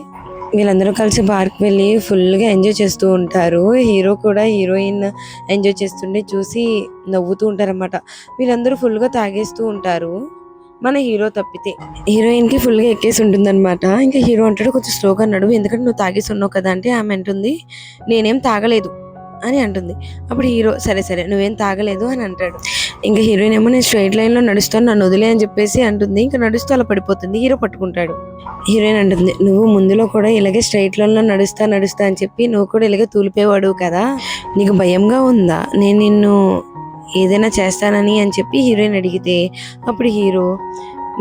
వీళ్ళందరూ కలిసి పార్క్ వెళ్ళి ఫుల్గా ఎంజాయ్ చేస్తూ ఉంటారు. హీరో కూడా హీరోయిన్ ఎంజాయ్ చేస్తుంటే చూసి నవ్వుతూ ఉంటారన్నమాట. వీళ్ళందరూ ఫుల్గా తాగేస్తూ ఉంటారు మన హీరో తప్పితే. హీరోయిన్ కి ఫుల్గా ఎక్కేసి ఉంటుంది అనమాట. ఇంకా హీరో అంటాడు కొంచెం స్లోగా నడువు ఎందుకంటే నువ్వు తాగేసి ఉన్నావు కదా అంటే ఆమె అంటుంది నేనేం తాగలేదు అని అంటుంది. అప్పుడు హీరో సరే సరే నువ్వేం తాగలేదు అని అంటాడు. ఇంకా హీరోయిన్ ఏమో నేను స్ట్రైట్ లైన్లో నడుస్తాను నన్ను వదిలే అని చెప్పేసి అంటుంది. ఇంకా నడుస్తూ అలా పడిపోతుంది. హీరో పట్టుకుంటాడు. హీరోయిన్ అంటుంది నువ్వు ముందులో కూడా ఇలాగే స్ట్రైట్ లైన్లో నడుస్తా అని చెప్పి నువ్వు కూడా ఇలాగే తూలిపోయేవాడు కదా, నీకు భయంగా ఉందా, నేను నిన్ను ఏదైనా చేస్తానని అని చెప్పి హీరోయిన్ అడిగితే అప్పుడు హీరో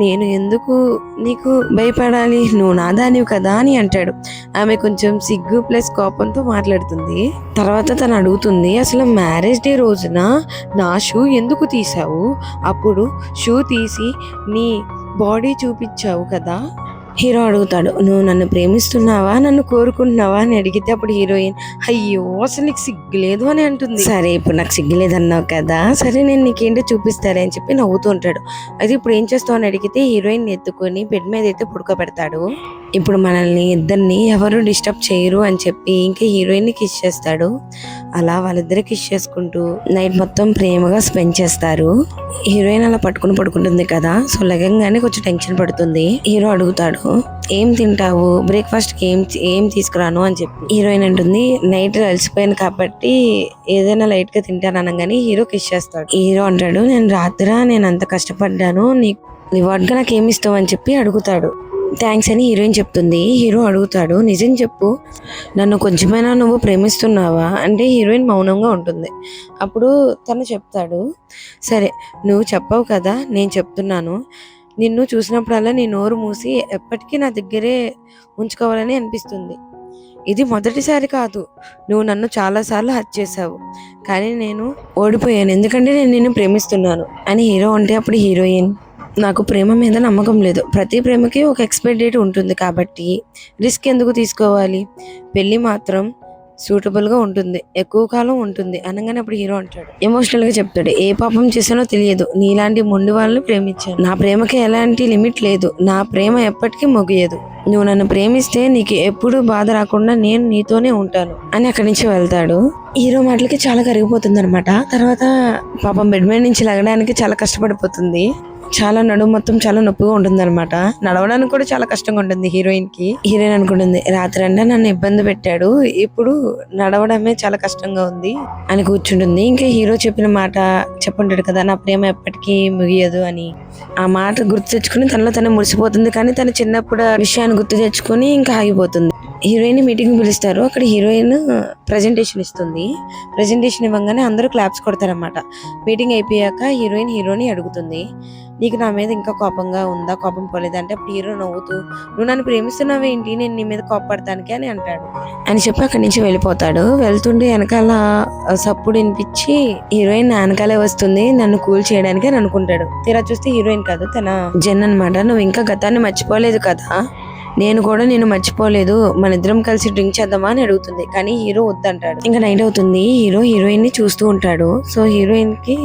నేను ఎందుకు నీకు భయపడాలి, నువ్వు నా దానివి కదా అని అంటాడు. ఆమె కొంచెం సిగ్గు ప్లస్ కోపంతో మాట్లాడుతుంది. తర్వాత తను అడుగుతుంది, అసలు మ్యారేజ్ డే రోజున నా షూ ఎందుకు తీసావు, అప్పుడు షూ తీసి నీ బాడీ చూపించావు కదా. హీరో అడుగుతాడు, నువ్వు నన్ను ప్రేమిస్తున్నావా నన్ను కోరుకుంటున్నావా అని అడిగితే అప్పుడు హీరోయిన్ అయ్యో అసలు నీకు సిగ్గులేదు అని అంటుంది. సరే ఇప్పుడు నాకు సిగ్గులేదు అన్నావు కదా, సరే నేను నీకేంటో చూపిస్తాలే అని చెప్పి నవ్వుతూ ఉంటాడు. అయితే ఇప్పుడు ఏం చేస్తావు అని అడిగితే హీరోయిన్ ఎత్తుకొని బెడ్ మీద అయితే పడుకోబెడతాడు. ఇప్పుడు మనల్ని ఇద్దరిని ఎవరు డిస్టర్బ్ చేయరు అని చెప్పి ఇంకా హీరోయిన్ ని కిస్ చేస్తాడు. అలా వాళ్ళిద్దరు కిస్ చేసుకుంటూ నైట్ మొత్తం ప్రేమగా స్పెండ్ చేస్తారు. హీరోయిన్ అలా పట్టుకుని పడుకుంటుంది కదా, సో లగంగానే కొంచెం టెన్షన్ పడుతుంది. హీరో అడుగుతాడు, ఏం తింటావు, బ్రేక్ఫాస్ట్ కి ఏం తీసుకురాను అని చెప్పి. హీరోయిన్ అంటుంది, నైట్ అలసిపోయాను కాబట్టి ఏదైనా లైట్ గా తింటాను అనగానే హీరో కిస్ చేస్తాడు. హీరో అంటాడు, నేను అంత కష్టపడ్డాను, రివార్డ్ గా నాకు ఏమి ఇస్తావు అని చెప్పి అడుగుతాడు. థ్యాంక్స్ అని హీరోయిన్ చెప్తుంది. హీరో అడుగుతాడు, నిజం చెప్పు, నన్ను కొంచెమైనా నువ్వు ప్రేమిస్తున్నావా అంటే హీరోయిన్ మౌనంగా ఉంటుంది. అప్పుడు తను చెప్తాడు, సరే నువ్వు చెప్పావు కదా నేను చెప్తున్నాను, నిన్ను చూసినప్పుడల్లా నీ నోరు మూసి ఎప్పటికీ నా దగ్గరే ఉంచుకోవాలని అనిపిస్తుంది. ఇది మొదటిసారి కాదు, నువ్వు నన్ను చాలాసార్లు హత్య చేశావు, కానీ నేను ఓడిపోయాను ఎందుకంటే నేను నిన్ను ప్రేమిస్తున్నాను అని హీరో అంటే అప్పుడు హీరోయిన్, నాకు ప్రేమ మీద నమ్మకం లేదు, ప్రతి ప్రేమకి ఒక ఎక్స్పైరీ డేట్ ఉంటుంది కాబట్టి రిస్క్ ఎందుకు తీసుకోవాలి, పెళ్ళి మాత్రం సూటబుల్ గా ఉంటుంది, ఎక్కువ కాలం ఉంటుంది అనగానే అప్పుడు హీరో అంటాడు, ఎమోషనల్ గా చెప్తాడు, ఏ పాపం చేశానో తెలియదు, నీలాంటి మొండి వాళ్ళని ప్రేమించాను, నా ప్రేమకి ఎలాంటి లిమిట్ లేదు, నా ప్రేమ ఎప్పటికీ ముగియదు, నువ్వు నన్ను ప్రేమిస్తే నీకు ఎప్పుడు బాధ రాకుండా నేను నీతోనే ఉంటాను అని అక్కడి నుంచి వెళ్తాడు. హీరో మాటలకి చాలా కరిగిపోతుంది అనమాట. తర్వాత పాపం బెడ్ మీద నుంచి లగడానికి చాలా కష్టపడిపోతుంది. చాలా నడుము మొత్తం చాలా నొప్పిగా ఉంటుంది అనమాట. నడవడానికి కూడా చాలా కష్టంగా ఉంటుంది హీరోయిన్ కి. హీరోయిన్ అనుకుంటుంది, రాత్రి అంతా నన్ను ఇబ్బంది పెట్టాడు, ఇప్పుడు నడవడమే చాలా కష్టంగా ఉంది అని కూర్చుంటుంది. ఇంకా హీరో చెప్పిన మాట చెప్పుంటాడు కదా, నా ప్రేమ ఎప్పటికీ ముగియదు అని. ఆ మాట గుర్తు తెచ్చుకుని తనలో తనే మురిసిపోతుంది. కానీ తన చిన్నప్పుడు విషయాన్ని గుర్తు తెచ్చుకొని ఇంకా ఆగిపోతుంది. హీరోయిన్ మీటింగ్ పిలుస్తారు. అక్కడ హీరోయిన్ ప్రెజెంటేషన్ ఇస్తుంది. ప్రెజెంటేషన్ ఇవ్వగానే అందరూ క్లాప్స్ కొడతారన్నమాట. మీటింగ్ అయిపోయాక హీరోయిన్ హీరోని అడుగుతుంది, నీకు నా మీద ఇంకా కోపంగా ఉందా, కోపం పోలేదా అంటే అప్పుడు హీరో నవ్వుతూ, నువ్వు నన్ను ప్రేమిస్తున్నావేంటి, నేను నీ మీద కోపపడతానికి అని అంటాడు. అని చెప్పి అక్కడి నుంచి వెళ్ళిపోతాడు. వెళ్తుంటే వెనకాల సప్పుడు వినిపించి హీరోయిన్ వెనకాలే వస్తుంది నన్ను కూల్ చేయడానికి అని అనుకుంటాడు. తీరా చూస్తే హీరోయిన్ కాదు, తన జెన్ అనమాట. నువ్వు ఇంకా గతాన్ని మర్చిపోలేదు కదా, నేను కూడా నేను మర్చిపోలేదు, మన ఇద్దరం కలిసి డ్రింక్ చేద్దామా అని అడుగుతుంది. కానీ హీరో వద్దంటాడు. ఇంకా నైట్ అవుతుంది. హీరో హీరోయిన్ ని చూస్తూ ఉంటాడు. సో హీరోయిన్ కి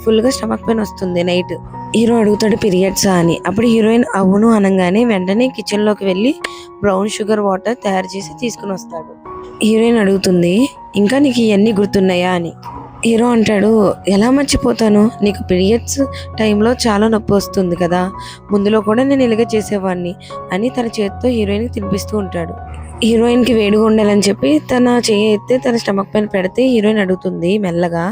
ఫుల్ గా స్టమక్ పెయిన్ వస్తుంది నైట్. హీరో అడుగుతాడు, పీరియడ్సా అని. అప్పుడు హీరోయిన్ అవును అనగానే వెంటనే కిచెన్ లోకి వెళ్ళి బ్రౌన్ షుగర్ వాటర్ తయారు చేసి తీసుకుని వస్తాడు. హీరోయిన్ అడుగుతుంది, ఇంకా నీకు ఇవన్నీ గుర్తున్నాయా అని. హీరో అంటాడు, ఎలా మర్చిపోతాను, నీకు పీరియడ్స్ టైంలో చాలా నొప్పి వస్తుంది కదా, ముందులో కూడా నేను ఇలాగే చేసేవాడిని అని తన చేతితో హీరోయిన్కి తినిపిస్తూ ఉంటాడు. హీరోయిన్కి వేడిగా ఉండాలని చెప్పి తన చేయి ఎత్తే తన స్టమక్ పైన పెడితే హీరోయిన్ అడుగుతుంది మెల్లగా,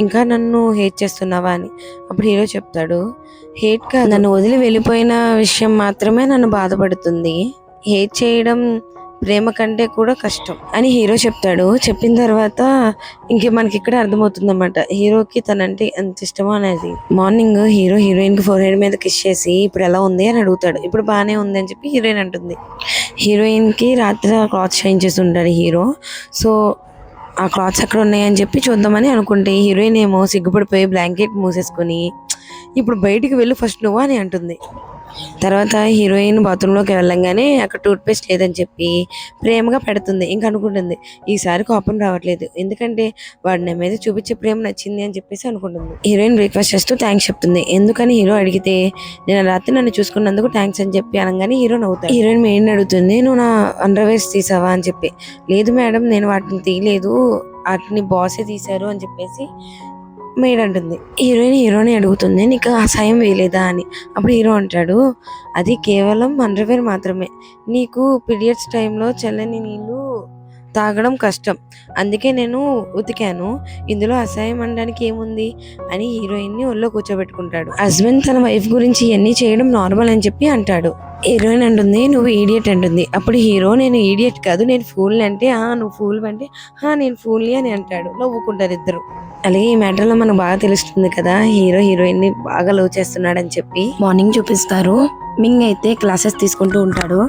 ఇంకా నన్ను హేట్ చేస్తున్నావా అని. అప్పుడు హీరో చెప్తాడు, హేట్ కాదు, నన్ను వదిలి వెళ్ళిపోయిన విషయం మాత్రమే నన్ను బాధపడుతుంది, హేట్ చేయడం ప్రేమ కంటే కూడా కష్టం అని హీరో చెప్తాడు. చెప్పిన తర్వాత ఇంక మనకి ఇక్కడ అర్థమవుతుంది అన్నమాట హీరోకి తనంటే ఎంత ఇష్టమో అనేది. మార్నింగ్ హీరో హీరోయిన్ కి ఫోర్ హెడ్ మీద కిస్ చేసి ఇప్పుడు ఎలా ఉంది అని అడుగుతాడు. ఇప్పుడు బాగానే ఉంది అని చెప్పి హీరోయిన్ అంటుంది. హీరోయిన్ కి రాత్రి క్లాత్ చేంజ్ చేసి ఉంటాడు హీరో. సో ఆ క్లాత్స్ ఎక్కడ ఉన్నాయని చెప్పి చూద్దామని అనుకుంటే హీరోయిన్ ఏమో సిగ్గుపడిపోయి బ్లాంకెట్ మూసేసుకొని ఇప్పుడు బయటికి వెళ్ళి ఫస్ట్ నువ్వు అని అంటుంది. తర్వాత హీరోయిన్ బాత్రూంలోకి వెళ్ళంగానే అక్కడ టూత్ పేస్ట్ లేదని చెప్పి ప్రేమగా పెడుతుంది. ఇంకా అనుకుంటుంది, ఈసారి కోపం రావట్లేదు, ఎందుకంటే వాడు నా మీద చూపించే ప్రేమ నచ్చింది అని చెప్పేసి అనుకుంటుంది. హీరోయిన్ బ్రేక్ఫాస్ట్ చేస్తూ థ్యాంక్స్ చెప్తుంది. ఎందుకని హీరో అడిగితే, నేను రాత్రి నన్ను చూసుకున్నందుకు థ్యాంక్స్ అని చెప్పి అనగానే హీరో నవ్వుతాడు. హీరోయిన్ మెయిన్ అడుగుతుంది, నువ్వు నా అండర్వేర్స్ తీసావా అని చెప్పి. లేదు మేడం, నేను వాటిని తీయలేదు, వాటిని బాసే తీశారు అని చెప్పేసి మేడ్ అంటుంది. హీరోయిన్ హీరోని అడుగుతుంది, నీకు ఆ సాయం వేయలేదా అని. అప్పుడు హీరో అంటాడు, అది కేవలం అండర్వేర్ మాత్రమే, నీకు పీరియడ్స్ టైంలో చల్లని నీళ్ళు తాగడం కష్టం, అందుకే నేను ఉతికాను, ఇందులో అసహ్యం అనడానికి ఏముంది అని హీరోయిన్ ని ఒళ్ళో కూర్చోబెట్టుకుంటాడు. హస్బెండ్ తన వైఫ్ గురించి ఇవన్నీ చేయడం నార్మల్ అని చెప్పి అంటాడు. హీరోయిన్ అంటుంది నువ్వు ఈడియట్ అంటుంది. అప్పుడు హీరో నేను ఈడియట్ కాదు నేను ఫూల్ అంటే నువ్వు ఫూల్ అంటే నేను ఫూల్ని అని అంటాడు. నవ్వుకుంటారు ఇద్దరు. అలాగే ఈ మ్యాటర్ లో మనకు బాగా తెలుస్తుంది కదా హీరో హీరోయిన్ ని బాగా లవ్ చేస్తున్నాడు అని చెప్పి. మార్నింగ్ చూపిస్తారు, మింగ్ అయితే క్లాసెస్ తీసుకుంటూ ఉంటాడు.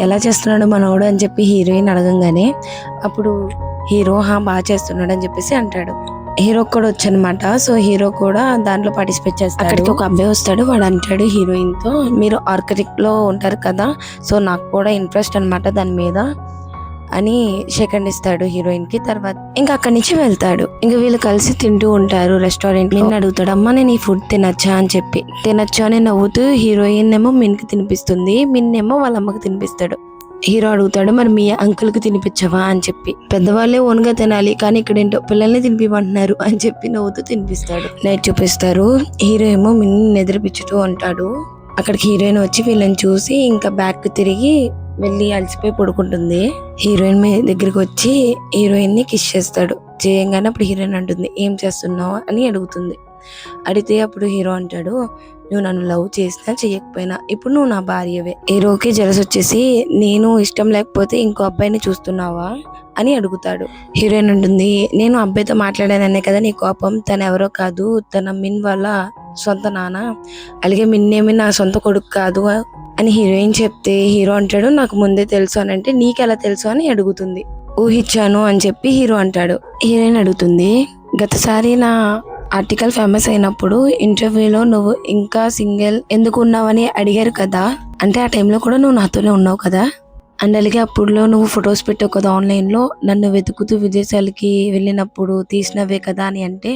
ఎలా చేస్తున్నాడు మనోడు అని చెప్పి హీరోయిన్ అడగంగానే అప్పుడు హీరో బాగా చేస్తున్నాడు అని చెప్పేసి అంటాడు. హీరో కూడా వచ్చనమాట. సో హీరో కూడా దాంట్లో పార్టిసిపేట్ చేస్తాడు. అక్కడికి ఒక అబ్బాయి వస్తాడు. వాడు అంటాడు హీరోయిన్ తో మీరు ఆర్కిటెక్ట్ లో ఉంటారు కదా, సో నాకు కూడా ఇంట్రెస్ట్ అనమాట దాని మీద అని సెకండ్ ఇస్తాడు హీరోయిన్ కి. తర్వాత ఇంకా అక్కడి నుంచి వెళ్తాడు. ఇంకా వీళ్ళు కలిసి తింటూ ఉంటారు రెస్టారెంట్. మిన్ అడుగుతాడు అమ్మా నేను ఈ ఫుడ్ తినచ్చా అని చెప్పి. తినచ్చా అని నవ్వుతూ హీరోయిన్ ఏమో మిన్ కి తినిపిస్తుంది, మిన్ ఏమో వాళ్ళ అమ్మకి తినిపిస్తాడు. హీరో అడుగుతాడు మరి మీ అంకుల్ కి తినిపించవా అని చెప్పి. పెద్దవాళ్ళే ఓన్గా తినాలి కానీ ఇక్కడ ఏంటో పిల్లల్ని తినిపిమంటున్నారు అని చెప్పి నవ్వుతూ తినిపిస్తాడు. నైట్ చూపిస్తారు, హీరో ఏమో మిన్ నిద్రపిచ్చుతూ ఉంటాడు. అక్కడికి హీరోయిన్ వచ్చి వీళ్ళని చూసి ఇంకా బ్యాక్ తిరిగి వెళ్ళి అలసిపోయి పడుకుంటుంది. హీరోయిన్ దగ్గరికి వచ్చి హీరోయిన్ ని కిస్ చేస్తాడు. చేయంగానే అప్పుడు హీరోయిన్ అంటుంది ఏం చేస్తున్నావు అని అడుగుతుంది. అడిగితే అప్పుడు హీరో అంటాడు నువ్వు నన్ను లవ్ చేసినా చేయకపోయినా ఇప్పుడు నువ్వు నా భార్యవే. హీరోకి జలస్ వచ్చేసి నేను ఇష్టం లేకపోతే ఇంకో అబ్బాయిని చూస్తున్నావా అని అడుగుతాడు. హీరోయిన్ ఉంటుంది నేను అబ్బాయితో మాట్లాడాననే కదా నీ కోపం, తను ఎవరో కాదు తన మిన్ వాళ్ళ సొంత నాన్న, అలాగే మిన్నేమి నా సొంత కొడుకు కాదు అని హీరోయిన్ చెప్తే హీరో అంటాడు నాకు ముందే తెలుసు అని అంటే నీకెలా తెలుసు అని అడుగుతుంది. ఊహించాను అని చెప్పి హీరో అంటాడు. హీరోయిన్ అడుగుతుంది గతసారి నా ఆర్టికల్ ఫేమస్ అయినప్పుడు ఇంటర్వ్యూలో నువ్వు ఇంకా సింగిల్ ఎందుకు ఉన్నావని అడిగారు కదా, అంటే ఆ టైంలో కూడా నువ్వు నాతోనే ఉన్నావు కదా, అండ్ అలాగే అప్పుడులో నువ్వు ఫొటోస్ పెట్టావు కదా ఆన్లైన్లో నన్ను వెతుకుతూ విదేశాలకి వెళ్ళినప్పుడు తీసినవే కదా అని అంటే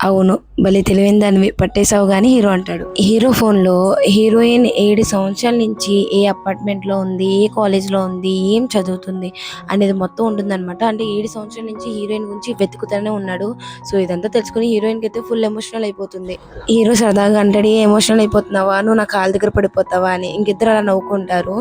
అవును భలే తెలివైన దానివి పట్టేశావు గానీ హీరో అంటాడు. హీరో ఫోన్ లో హీరోయిన్ 7 సంవత్సరాల నుంచి ఏ అపార్ట్మెంట్ లో ఉంది, ఏ కాలేజ్ లో ఉంది, ఏం చదువుతుంది అనేది మొత్తం ఉంటుంది అనమాట. అంటే 7 సంవత్సరాల నుంచి హీరోయిన్ గురించి వెతుకుతూనే ఉన్నాడు. సో ఇదంతా తెలుసుకుని హీరోయిన్ కి అయితే ఫుల్ ఎమోషనల్ అయిపోతుంది. హీరో సరదాగా అంటాడు ఎమోషనల్ అయిపోతున్నావా నువ్వు నా కాళ్ళ దగ్గర పడిపోతావా అని. ఇంకిద్దరు అలా నవ్వుకుంటారు.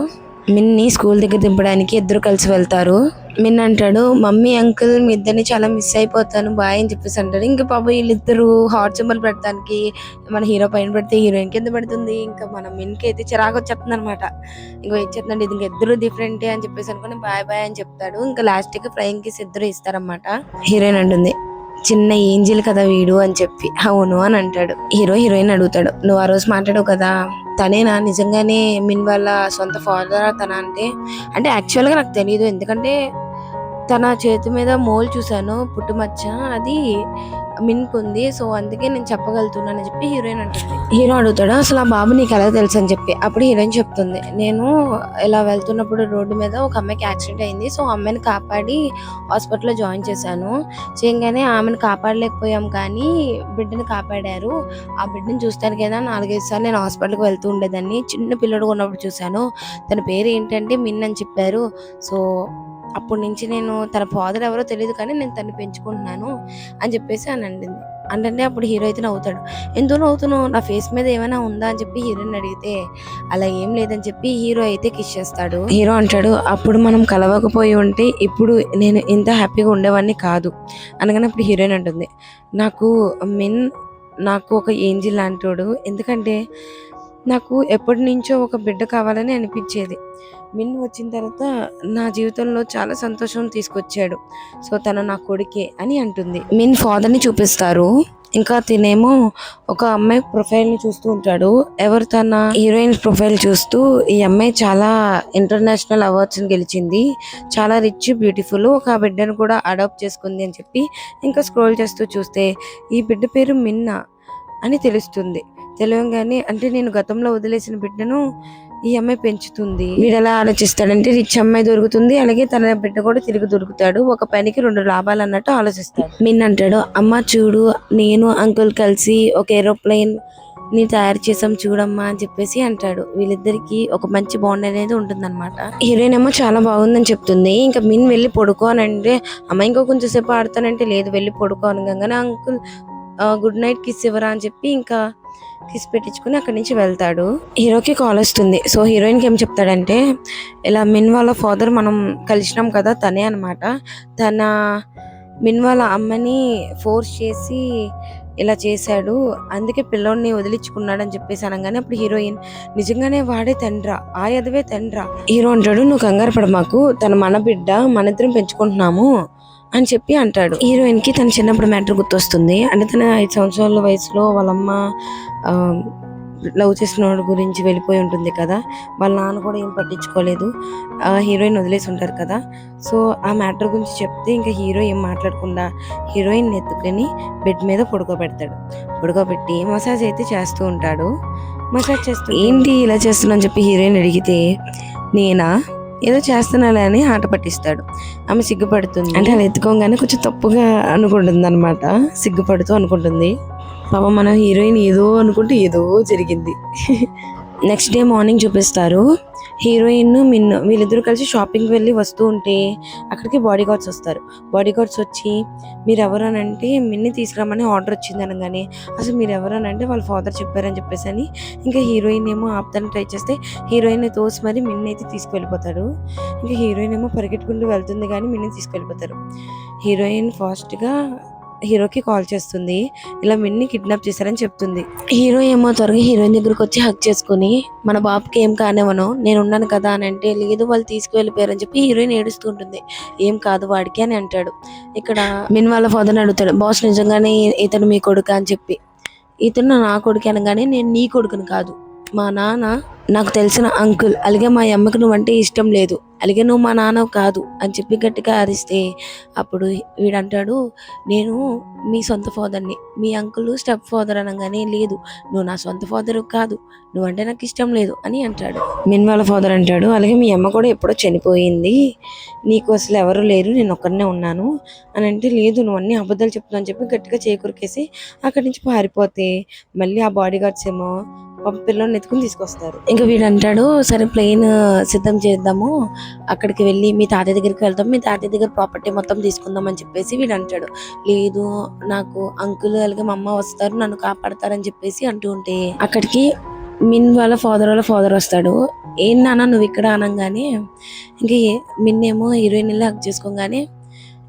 మిన్ని స్కూల్ దగ్గర దింపడానికి ఇద్దరు కలిసి వెళ్తారు. మిన్ అంటాడు మమ్మీ అంకుల్ మీ ఇద్దరిని చాలా మిస్ అయిపోతాను బాయ్ అని చెప్పేసి అంటాడు. ఇంకా పాప వీళ్ళిద్దరు హాట్ సింబల్ పెడతానికి మన హీరో పైన పెడితే హీరోయిన్ కింద పెడుతుంది. ఇంకా మన మిన్కి అయితే చిరాకు వచ్చేస్తుంది అనమాట. ఇంకా ఇచ్చేస్తుందండి ఇది ఇంకా ఇద్దరు డిఫరెంటే అని చెప్పేసి అనుకుని బాయ్ బాయ్ అని చెప్తాడు. ఇంకా లాస్ట్ కి ఫ్లయింగ్ కిస్ ఇద్దరు ఇస్తారనమాట. హీరోయిన్ అంటుంది చిన్న ఏంజిల్ కదా వీడు అని చెప్పి. అవును అని అంటాడు. హీరో హీరోయిన్ అడుగుతాడు నువ్వు ఆ రోజు మాట్లాడావు కదా తనేనా నిజంగానే మిన్ వాళ్ళ సొంత ఫాదర్ తన అంటే యాక్చువల్గా నాకు తెలియదు, ఎందుకంటే తన చేతి మీద మోల్ చూసాను పుట్టుమచ్చ అది మిన్కు ఉంది, సో అందుకే నేను చెప్పగలుగుతున్నాను అని చెప్పి హీరోయిన్ అంటుంది. హీరో అడుగుతాడు అసలు ఆ బాబు నీకు ఎలా తెలుసు అని చెప్పి. అప్పుడు హీరోయిన్ చెప్తుంది నేను ఇలా వెళ్తున్నప్పుడు రోడ్డు మీద ఒక అమ్మాయికి యాక్సిడెంట్ అయింది, సో అమ్మాయిని కాపాడి హాస్పిటల్లో జాయిన్ చేశాను. చేయగానే ఆమెను కాపాడలేకపోయాం కానీ బిడ్డని కాపాడారు. ఆ బిడ్డని చూస్తానికైనా 4-5 సార్లు నేను హాస్పిటల్కి వెళ్తూ ఉండేదాన్ని. చిన్న పిల్లడు ఉన్నప్పుడు చూశాను, తన పేరు ఏంటంటే మిన్ అని చెప్పారు. సో అప్పటి నుంచి నేను తన ఫాదర్ ఎవరో తెలియదు కానీ నేను తను పెంచుకుంటున్నాను అని చెప్పేసి అని అండింది. అంటే అప్పుడు హీరో అయితే నవ్వుతాడు. ఎందుకు నవ్వుతున్నావు నా ఫేస్ మీద ఏమైనా ఉందా అని చెప్పి హీరోయిన్ అడిగితే అలా ఏం లేదని చెప్పి హీరో అయితే కిస్ చేస్తాడు. హీరో అంటాడు అప్పుడు మనం కలవకపోయి ఉంటే ఇప్పుడు నేను ఇంత హ్యాపీగా ఉండేవాడిని కాదు అనగానే అప్పుడు హీరోయిన్ అంటుంది నాకు మిన్ నాకు ఒక ఏంజిల్ లాంటోడు, ఎందుకంటే నాకు ఎప్పటి నుంచో ఒక బిడ్డ కావాలని అనిపించేది. మిన్ వచ్చిన తర్వాత నా జీవితంలో చాలా సంతోషం తీసుకొచ్చాడు, సో తను నా కొడుకే అని అంటుంది. మిన్ ఫాదర్ ని చూపిస్తారు. ఇంకా తినేమో ఒక అమ్మాయి ప్రొఫైల్ ని చూస్తూ ఉంటాడు. ఎవరు తన హీరోయిన్ ప్రొఫైల్ చూస్తూ ఈ అమ్మాయి చాలా ఇంటర్నేషనల్ అవార్డ్స్ గెలిచింది, చాలా రిచ్ బ్యూటిఫుల్, ఒక బిడ్డను కూడా అడాప్ట్ చేసుకుంది అని చెప్పి ఇంకా స్క్రోల్ చేస్తూ చూస్తే ఈ బిడ్డ పేరు మిన్నా అని తెలుస్తుంది. తెలియగానే అంటే నేను గతంలో వదిలేసిన బిడ్డను ఈ అమ్మాయి పెంచుతుంది. వీడు ఎలా ఆలోచిస్తాడంటే రిచ్ అమ్మాయి దొరుకుతుంది, అలాగే తన బిడ్డ కూడా తిరిగి దొరుకుతాడు, ఒక పనికి 2 లాభాలు అన్నట్టు ఆలోచిస్తాడు. మిన్ అంటాడు అమ్మ చూడు నేను అంకుల్ కలిసి ఒక ఏరోప్లేన్ ని తయారు చేసాం చూడమ్మా అని చెప్పేసి అంటాడు. వీళ్ళిద్దరికి ఒక మంచి బాండ్ అనేది ఉంటుందన్నమాట. హీరోయిన్ ఏమో చాలా బాగుందని చెప్తుంది. ఇంకా మిన్ వెళ్ళి పడుకో అని అంటే అమ్మ ఇంకో కొంచెం సేపు ఆడతానంటే లేదు వెళ్ళి పడుకో అనగానే అంకుల్ గుడ్ నైట్ కిస్ ఇవ్వరా అని చెప్పి ఇంకా కిస్ పెట్టించుకుని అక్కడి నుంచి వెళ్తాడు. హీరోకి కాల్ వస్తుంది. సో హీరోయిన్కి ఏం చెప్తాడంటే, ఇలా మిన్ వాళ్ళ ఫాదర్ మనం కలిసినాం కదా తనే అనమాట. తన మిన్ వాళ్ళ అమ్మని ఫోర్స్ చేసి ఇలా చేశాడు, అందుకే పిల్లోడిని వదిలించుకున్నాడు అని చెప్పేసి అనగానే అప్పుడు హీరోయిన్, నిజంగానే వాడే తండ్రా, ఆ యదవే తండ్రా. హీరో అంటాడు, నువ్వు కంగారు పడ మాకు, తన మన బిడ్డ, మన ఇద్దరం పెంచుకుంటున్నాము అని చెప్పి అంటాడు. హీరోయిన్ కి తన చిన్నప్పుడు మ్యాటర్ గుర్తొస్తుంది. అంటే తన 5 సంవత్సరాల వయసులో వాళ్ళమ్మ లవ్ చేసిన వాడి గురించి వెళ్ళిపోయి ఉంటుంది కదా, వాళ్ళ నాన్న కూడా ఏం పట్టించుకోలేదు, హీరోయిన్ వదిలేసి ఉంటారు కదా. సో ఆ మ్యాటర్ గురించి చెప్తే ఇంకా హీరో ఏం మాట్లాడకుండా హీరోయిన్ ఎత్తుకొని బెడ్ మీద పడుకోబెట్టి మసాజ్ అయితే చేస్తూ ఉంటాడు. మసాజ్ చేస్తూ, ఏంటి ఇలా చేస్తున్నా అని చెప్పి హీరోయిన్ అడిగితే, నేనా ఏదో చేస్తున్నాలే అని ఆట పట్టిస్తాడు. ఆమె సిగ్గుపడుతుంది. అంటే అలా ఎత్తుకోగానే కొంచెం తప్పుగా అనుకుంటుంది అనమాట, సిగ్గుపడుతూ అనుకుంటుంది. పాపం మన హీరోయిన్ ఏదో అనుకుంటే ఏదో జరిగింది. నెక్స్ట్ డే మార్నింగ్ చూపిస్తారు. హీరోయిన్ మిన్ను వీళ్ళిద్దరూ కలిసి షాపింగ్కి వెళ్ళి వస్తూ ఉంటే అక్కడికి బాడీ గార్డ్స్ వస్తారు. బాడీ గార్డ్స్ వచ్చి, మీరు ఎవరనంటే మిన్ని తీసుకురామని ఆర్డర్ వచ్చింది అనగానే, అసలు మీరు ఎవరనంటే వాళ్ళ ఫాదర్ చెప్పారని చెప్పేసి అని ఇంకా హీరోయిన్ ఏమో ఆపుతానికి ట్రై చేస్తే హీరోయిన్ తోసి మరి మిన్ని అయితే తీసుకువెళ్ళిపోతాడు. ఇంకా హీరోయిన్ ఏమో పరిగెట్టుకుంటూ వెళ్తుంది కానీ మిన్ని తీసుకువెళ్ళిపోతారు. హీరోయిన్ ఫాస్ట్గా హీరోకి కాల్ చేస్తుంది, ఇలా మిన్ని కిడ్నాప్ చేశారని చెప్తుంది. హీరో ఏమో త్వరగా హీరోయిన్ దగ్గరకు వచ్చి హక్ చేసుకుని, మన బాబుకి ఏం కానివ్వను, నేను ఉన్నాను కదా అని అంటే, లేదు వాళ్ళు తీసుకువెళ్ళిపోయారని చెప్పి హీరోయిన్ ఏడుస్తూ ఉంటుంది. ఏం కాదు వాడికి అని అంటాడు. ఇక్కడ మిన్ వాళ్ళ ఫాదర్ని అడుగుతాడు, బాస్ నిజంగానే ఇతను మీ కొడుకు అని చెప్పి. ఇతను నా కొడుకు అనగానే, నేను నీ కొడుకుని కాదు, మా నాన్న నాకు తెలిసిన అంకుల్, అలాగే మా అమ్మకి నువ్వంటే ఇష్టం లేదు, అలాగే నువ్వు మా నాన్న కాదు అని చెప్పి గట్టిగా అరిస్తే అప్పుడు వీడంటాడు, నేను మీ సొంత ఫాదర్ని, మీ అంకుల్ స్టెప్ ఫాదర్ అనగానే, లేదు నువ్వు నా సొంత ఫాదర్ కాదు, నువ్వంటే నాకు ఇష్టం లేదు అని అంటాడు. మిన్ వాళ్ళ ఫాదర్ అంటాడు, అలాగే మీ అమ్మ కూడా ఎప్పుడో చనిపోయింది, నీకు అసలు ఎవరు లేరు, నేను ఒక్కడనే ఉన్నాను అని అంటే, లేదు నువ్వు అన్ని అబద్ధాలు చెప్తున్నావు అని చెప్పి గట్టిగా చేకూరికేసి అక్కడి నుంచి పారిపోతే మళ్ళీ ఆ బాడీ గార్డ్స్ ఏమో పిల్లని ఎత్తుకుని తీసుకొస్తారు. ఇంకా వీడు అంటాడు, సరే ప్లేన్ సిద్ధం చేద్దాము, అక్కడికి వెళ్ళి మీ తాతయ్య దగ్గరికి వెళ్తాం, మీ తాతయ్య దగ్గర ప్రాపర్టీ మొత్తం తీసుకుందాం అని చెప్పేసి వీడు అంటాడు. లేదు నాకు అంకుల్ అలాగే మా అమ్మ వస్తారు, నన్ను కాపాడతారని చెప్పేసి అంటూ ఉంటే అక్కడికి మిన్ వాళ్ళ ఫాదర్ వస్తాడు. ఏం నాన్న నువ్వు ఇక్కడ అనగానే ఇంకా మిన్ ఏమో హీరోయిన్ వెళ్ళి హక్ చేసుకోగానే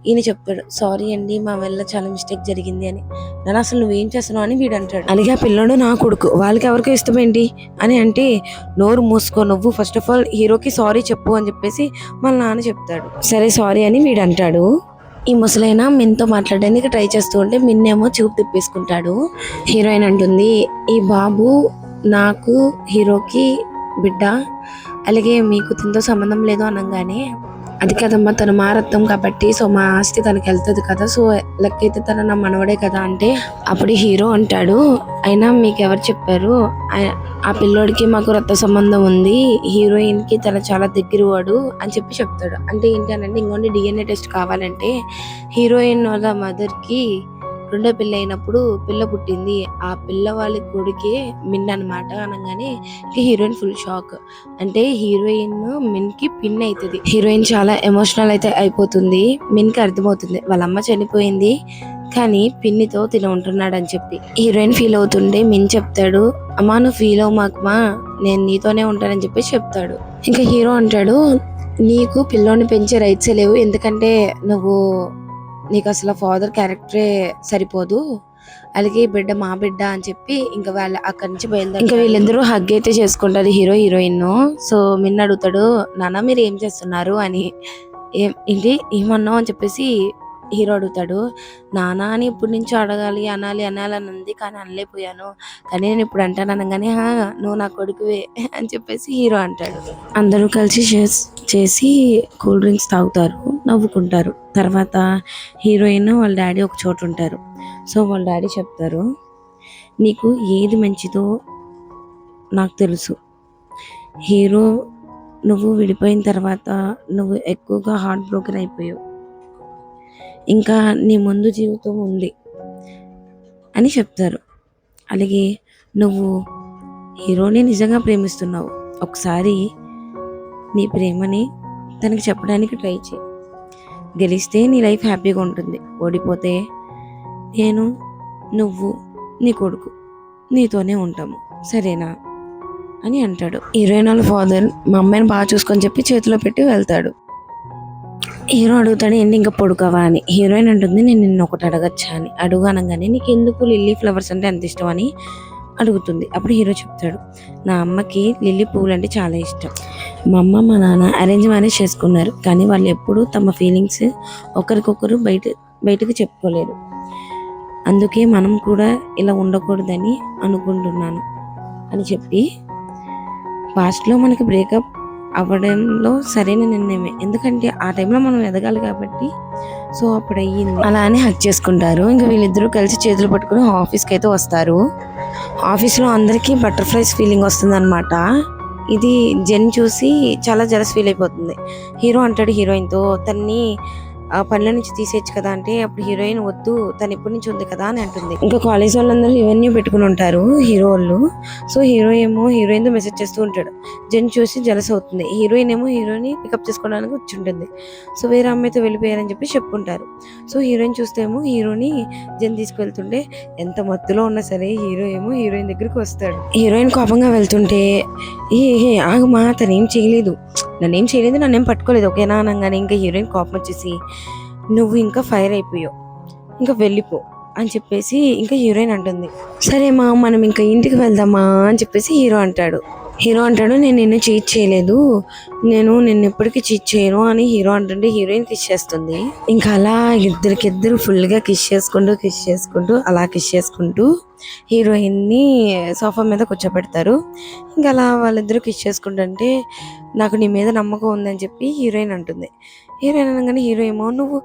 ఈయన చెప్తాడు, సారీ అండి మా వల్ల చాలా మిస్టేక్ జరిగింది అని. నన్ను అసలు నువ్వేం చేస్తున్నావు అని వీడు అంటాడు. అలాగే ఆ పిల్లోడు నా కొడుకు, వాళ్ళకి ఎవరికో ఇష్టం ఏంటి అని అంటే, నోరు మూసుకో నువ్వు, ఫస్ట్ ఆఫ్ ఆల్ హీరోకి సారీ చెప్పు అని చెప్పేసి వాళ్ళ నాన్న చెప్తాడు. సరే సారీ అని వీడు అంటాడు. ఈ ముసలైన మిన్తో మాట్లాడడానికి ట్రై చేస్తూ ఉంటే మిన్నేమో చూపు తిప్పేసుకుంటాడు. హీరోయిన్ అంటుంది, ఈ బాబు నాకు హీరోకి బిడ్డ, అలాగే మీకు తింతో సంబంధం లేదు అనగానే, అది కదమ్మా తను మా రక్తం కాబట్టి సో మా ఆస్తి తనకి వెళ్తుంది కదా, సో లెక్క అయితే తన నా మనవడే కదా అంటే అప్పుడు హీరో అంటాడు, అయినా మీకు ఎవరు చెప్పారు, ఆ పిల్లోడికి మాకు రక్త సంబంధం ఉంది, హీరోయిన్ కి తన చాలా దగ్గర వాడు అని చెప్పి చెప్తాడు. అంటే ఏంటి అనంటే, ఇంకొన్ని DNA టెస్ట్ కావాలంటే హీరోయిన్ వాళ్ళ మదర్ కి రెండో పిల్ల అయినప్పుడు పిల్ల పుట్టింది, ఆ పిల్ల వాళ్ళ కొడుకే మిన్ అనమాట అనగానే హీరోయిన్ ఫుల్ షాక్. అంటే హీరోయిన్ మిన్ కి పిన్ అవుతుంది. హీరోయిన్ చాలా ఎమోషనల్ అయితే అయిపోతుంది. మిన్ కి అర్థమవుతుంది వాళ్ళ అమ్మ చనిపోయింది కానీ పిన్నితో తిన ఉంటున్నాడు అని చెప్పి. హీరోయిన్ ఫీల్ అవుతుండే మిన్ చెప్తాడు, అమ్మా నువ్వు ఫీల్ అవ్వమాకమా, నేను నీతోనే ఉంటానని చెప్పి చెప్తాడు. ఇంకా హీరో అంటాడు, నీకు పిల్లోని పెంచే రైట్సే లేవు, ఎందుకంటే నీకు అసలు ఫాదర్ క్యారెక్టరే సరిపోదు, అలాగే బిడ్డ మా బిడ్డ అని చెప్పి ఇంకా వాళ్ళు అక్కడి నుంచి బయలుదేరి ఇంకా వీళ్ళందరూ హగ్ అయితే చేసుకుంటారు హీరోయిన్. సో మిన్ అడుగుతాడు, నాన్న మీరు ఏం చేస్తున్నారు అని. ఏంటి ఏమన్నావు అని చెప్పేసి హీరో అడుగుతాడు. నానా అని ఇప్పటి నుంచి అనాలి అని ఉంది కానీ అనలేకపోయాను, కానీ నేను ఇప్పుడు అంటాను అనగానే, నువ్వు నా కొడుకువే అని చెప్పేసి హీరో అంటాడు. అందరూ కలిసి చేసి కూల్ డ్రింక్స్ తాగుతారు, నవ్వుకుంటారు. తర్వాత హీరోయిన్ వాళ్ళ డాడీ ఒక చోటు ఉంటారు. సో వాళ్ళ డాడీ చెప్తారు, నీకు ఏది మంచిదో నాకు తెలుసు, హీరో నువ్వు విడిపోయిన తర్వాత నువ్వు ఎక్కువగా హార్ట్ బ్రోకెన్ అయిపోయావు, ఇంకా నీ ముందు జీవితం ఉంది అని చెప్తారు. అలాగే నువ్వు హీరోని నిజంగా ప్రేమిస్తున్నావు, ఒకసారి నీ ప్రేమని తనకి చెప్పడానికి ట్రై చేయి, గెలిస్తే నీ లైఫ్ హ్యాపీగా ఉంటుంది, ఓడిపోతే నేను నువ్వు నీ కొడుకు నీతోనే ఉంటాము, సరేనా అని అంటాడు. హీరోయిన్ వాళ్ళ ఫాదర్ మా అమ్మాయిని బాగా చూసుకొని చెప్పి చేతిలో పెట్టి వెళ్తాడు. హీరో అడుగుతాడు ఏంటి ఇంకా పడుకోవా అని. హీరోయిన్ అంటుంది నేను నిన్ను ఒకటి అడగచ్చా అని. అడుగు అనగానే నీకు ఎందుకు లిల్లీ ఫ్లవర్స్ అంటే ఎంత ఇష్టం అని అడుగుతుంది. అప్పుడు హీరో చెప్తాడు నా అమ్మకి లిల్లీ పువ్వులు అంటే చాలా ఇష్టం. మా అమ్మ మా నాన్న అరేంజ్ మ్యారేజ్ చేసుకున్నారు, కానీ వాళ్ళు ఎప్పుడూ తమ ఫీలింగ్స్ ఒకరికొకరు బయటకు చెప్పుకోలేరు. అందుకే మనం కూడా ఇలా ఉండకూడదని అనుకుంటున్నాను అని చెప్పి పాస్ట్లో మనకి బ్రేకప్ అవ్వడంలో సరైన నిర్ణయమే, ఎందుకంటే ఆ టైంలో మనం ఎదగాలి కాబట్టి. సో అప్పుడు అయ్యింది అలా అని హక్ చేసుకుంటారు. ఇంకా వీళ్ళిద్దరూ కలిసి చేతులు పట్టుకుని ఆఫీస్కి అయితే వస్తారు. ఆఫీస్లో అందరికీ బటర్ఫ్లైస్ ఫీలింగ్ వస్తుంది అనమాట. ఇది జెన్ చూసి చాలా జలస్ ఫీల్ అయిపోతుంది. హీరో అంటాడు హీరోయిన్తో తన్ని పనిలో నుంచి తీసేయచ్చు కదా అంటే అప్పుడు హీరోయిన్ వద్దు తను ఇప్పటి నుంచి ఉంది కదా అని అంటుంది. ఇంకా కాలేజ్ వాళ్ళందరూ ఇవన్నీ పెట్టుకుని ఉంటారు హీరో వాళ్ళు. సో హీరో ఏమో హీరోయిన్ తో మెసేజ్ చేస్తూ ఉంటాడు. జెన్ చూసి జలస్ అవుతుంది. హీరోయిన్ ఏమో హీరోని పికప్ చేసుకోవడానికి వచ్చి ఉంటుంది. సో వేరే అమ్మాయితో వెళ్ళిపోయారని చెప్పి చెప్పుకుంటారు. సో హీరోయిన్ చూస్తే ఏమో హీరోని జెన్ తీసుకువెళ్తుంటే ఎంత మత్తులో ఉన్నా సరే హీరో ఏమో హీరోయిన్ దగ్గరికి వస్తాడు. హీరోయిన్ కోపంగా వెళ్తుంటే ఏ ఆగమా తనేం చేయలేదు, నన్నేం పట్టుకోలేదు ఓకేనా అనగానే ఇంకా హీరోయిన్ కోపం వచ్చేసి నువ్వు ఇంకా ఫైర్ అయిపోయావు, ఇంకా వెళ్ళిపో అని చెప్పేసి ఇంకా హీరోయిన్ అంటుంది. సరేమా మనం ఇంకా ఇంటికి వెళ్దామా అని చెప్పేసి హీరో అంటాడు నేను నిన్ను చీట్ చేయలేదు, నేను నిన్ను ఎప్పటికీ చీట్ చేయను అని హీరో అంటుంటే హీరోయిన్ కిస్ చేస్తుంది. ఇంకా అలా ఇద్దరికిద్దరు ఫుల్గా కిస్ చేసుకుంటూ అలా కిస్ చేసుకుంటూ హీరోయిన్ని సోఫా మీద కూర్చోబెడతారు. ఇంకా అలా వాళ్ళిద్దరూ కిస్ చేసుకుంటుంటే నాకు నీ మీద నమ్మకం ఉందని చెప్పి హీరోయిన్ అంటుంది. హీరోయిన్ అనగానే హీరో ఏమో నువ్వు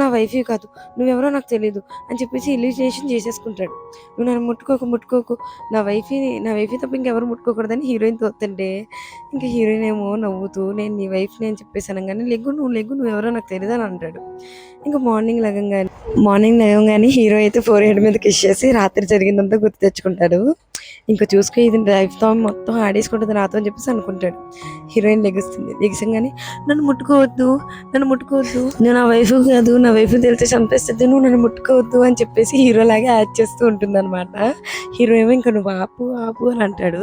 నా వైఫ్ కాదు, నువ్వెవరో నాకు తెలీదు అని చెప్పేసి ఇల్యూజినేషన్ చేసేసుకుంటాడు. నువ్వు నన్ను ముట్టుకోకు, నా వైఫ్ తప్ప ఇంకెవరు ముట్టుకోకూడదని హీరోయిన్ తోస్తుంటే ఇంకా హీరోయిన్ ఏమో నవ్వుతూ నేను నీ వైఫ్ని అని చెప్పేసి అనగానే నువ్వెవరో నాకు తెలియదు అని అంటాడు. ఇంకా మార్నింగ్ లేవగానే హీరో అయితే ఫోర్ హెడ్ మీద కిస్ చేసి రాత్రి జరిగిందంతా గుర్తు తెచ్చుకుంటాడు. ఇంకా చూసుకో ఇది లైఫ్తో మొత్తం ఆడేసుకుంటుంది నాతో అని చెప్పేసి అనుకుంటాడు. హీరోయిన్ లెగిసంగానే నన్ను ముట్టుకోవద్దు నువ్వు నా వైఫ్ కాదు, నా వైఫ్ తెలిస్తే చంపేస్తుంది, నువ్వు నన్ను ముట్టుకోవద్దు అని చెప్పేసి హీరోలాగా యాడ్ చేస్తూ ఉంటుంది అనమాట. హీరో ఏమో ఇంకా నువ్వు ఆపు అని అంటాడు.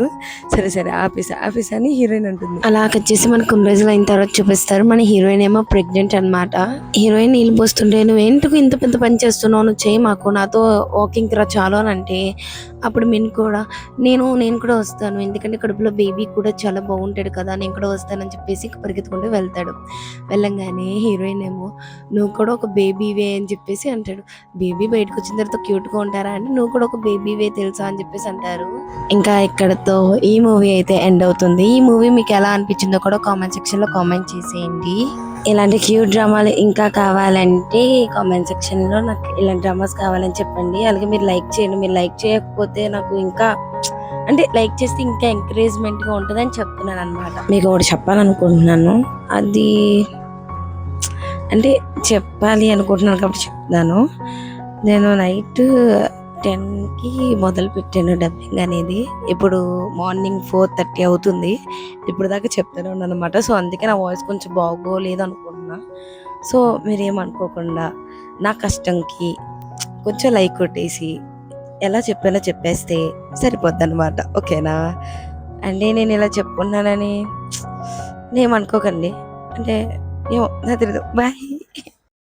సరే ఆఫీస్ అని హీరోయిన్ అంటుంది. అలా వచ్చేసి మనకు కొన్ని రోజులు అయిన తర్వాత చూపిస్తారు. మన హీరోయిన్ ఏమో ప్రెగ్నెంట్ అనమాట. హీరోయిన్ నీళ్ళు పోస్తుంటే నువ్వు ఎందుకు ఇంత పెద్ద పని చేస్తున్నావు, నువ్వు చేయి మాకు నాతో వాకింగ్ రా చాలు అని అంటే అప్పుడు మిన్ కూడా నేను కూడా వస్తాను, ఎందుకంటే కడుపులో బేబీ కూడా చాలా బాగుంటాడు కదా, నేను కూడా వస్తానని చెప్పేసి పరిగెత్తుకుంటూ వెళ్తాడు. వెళ్ళంగానే హీరోయిన్ ఏమో నువ్వు కూడా ఒక బేబీవే అని చెప్పేసి అంటాడు. బేబీ బయటకు వచ్చిన తర్వాత క్యూట్గా ఉంటారా అంటే నువ్వు కూడా ఒక బేబీవే తెలుసా అని చెప్పేసి అంటారు. ఇంకా ఇక్కడతో ఈ మూవీ అయితే ఎండ్ అవుతుంది. ఈ మూవీ మీకు ఎలా అనిపించిందో కూడా కామెంట్ సెక్షన్లో కామెంట్ చేసేయండి. ఇలాంటి క్యూట్ డ్రామాలు ఇంకా కావాలంటే కామెంట్ సెక్షన్లో నాకు ఇలాంటి డ్రామాస్ కావాలని చెప్పండి. అలాగే మీరు లైక్ చేయండి. మీరు లైక్ చేయకపోతే నాకు ఇంకా అంటే లైక్ చేస్తే ఇంకా ఎంకరేజ్మెంట్గా ఉంటుందని చెప్తున్నాను అనమాట. మీకు ఒకటి చెప్పాలనుకుంటున్నాను, అది అంటే చెప్పాలి అనుకుంటున్నాను కాబట్టి చెప్తాను. నేను నైట్ 10కి మొదలు పెట్టాను డబ్బింగ్ అనేది. ఇప్పుడు మార్నింగ్ 4:30 అవుతుంది. ఇప్పుడు దాకా చెప్తూనే ఉన్నాను అనమాట. సో అందుకే నా వాయిస్ కొంచెం బాగోలేదు అనుకుంటున్నా. సో మీరేమనుకోకుండా నా కష్టంకి కొంచెం లైక్ కొట్టేసి ఎలా చెప్పాలో చెప్పేస్తే సరిపోద్ది అనమాట, ఓకేనా? అంటే నేను ఇలా చెప్పుకున్నానని ఏమనుకోకండి, అంటే ఏమో నాకు తెలియదు. బాయ్.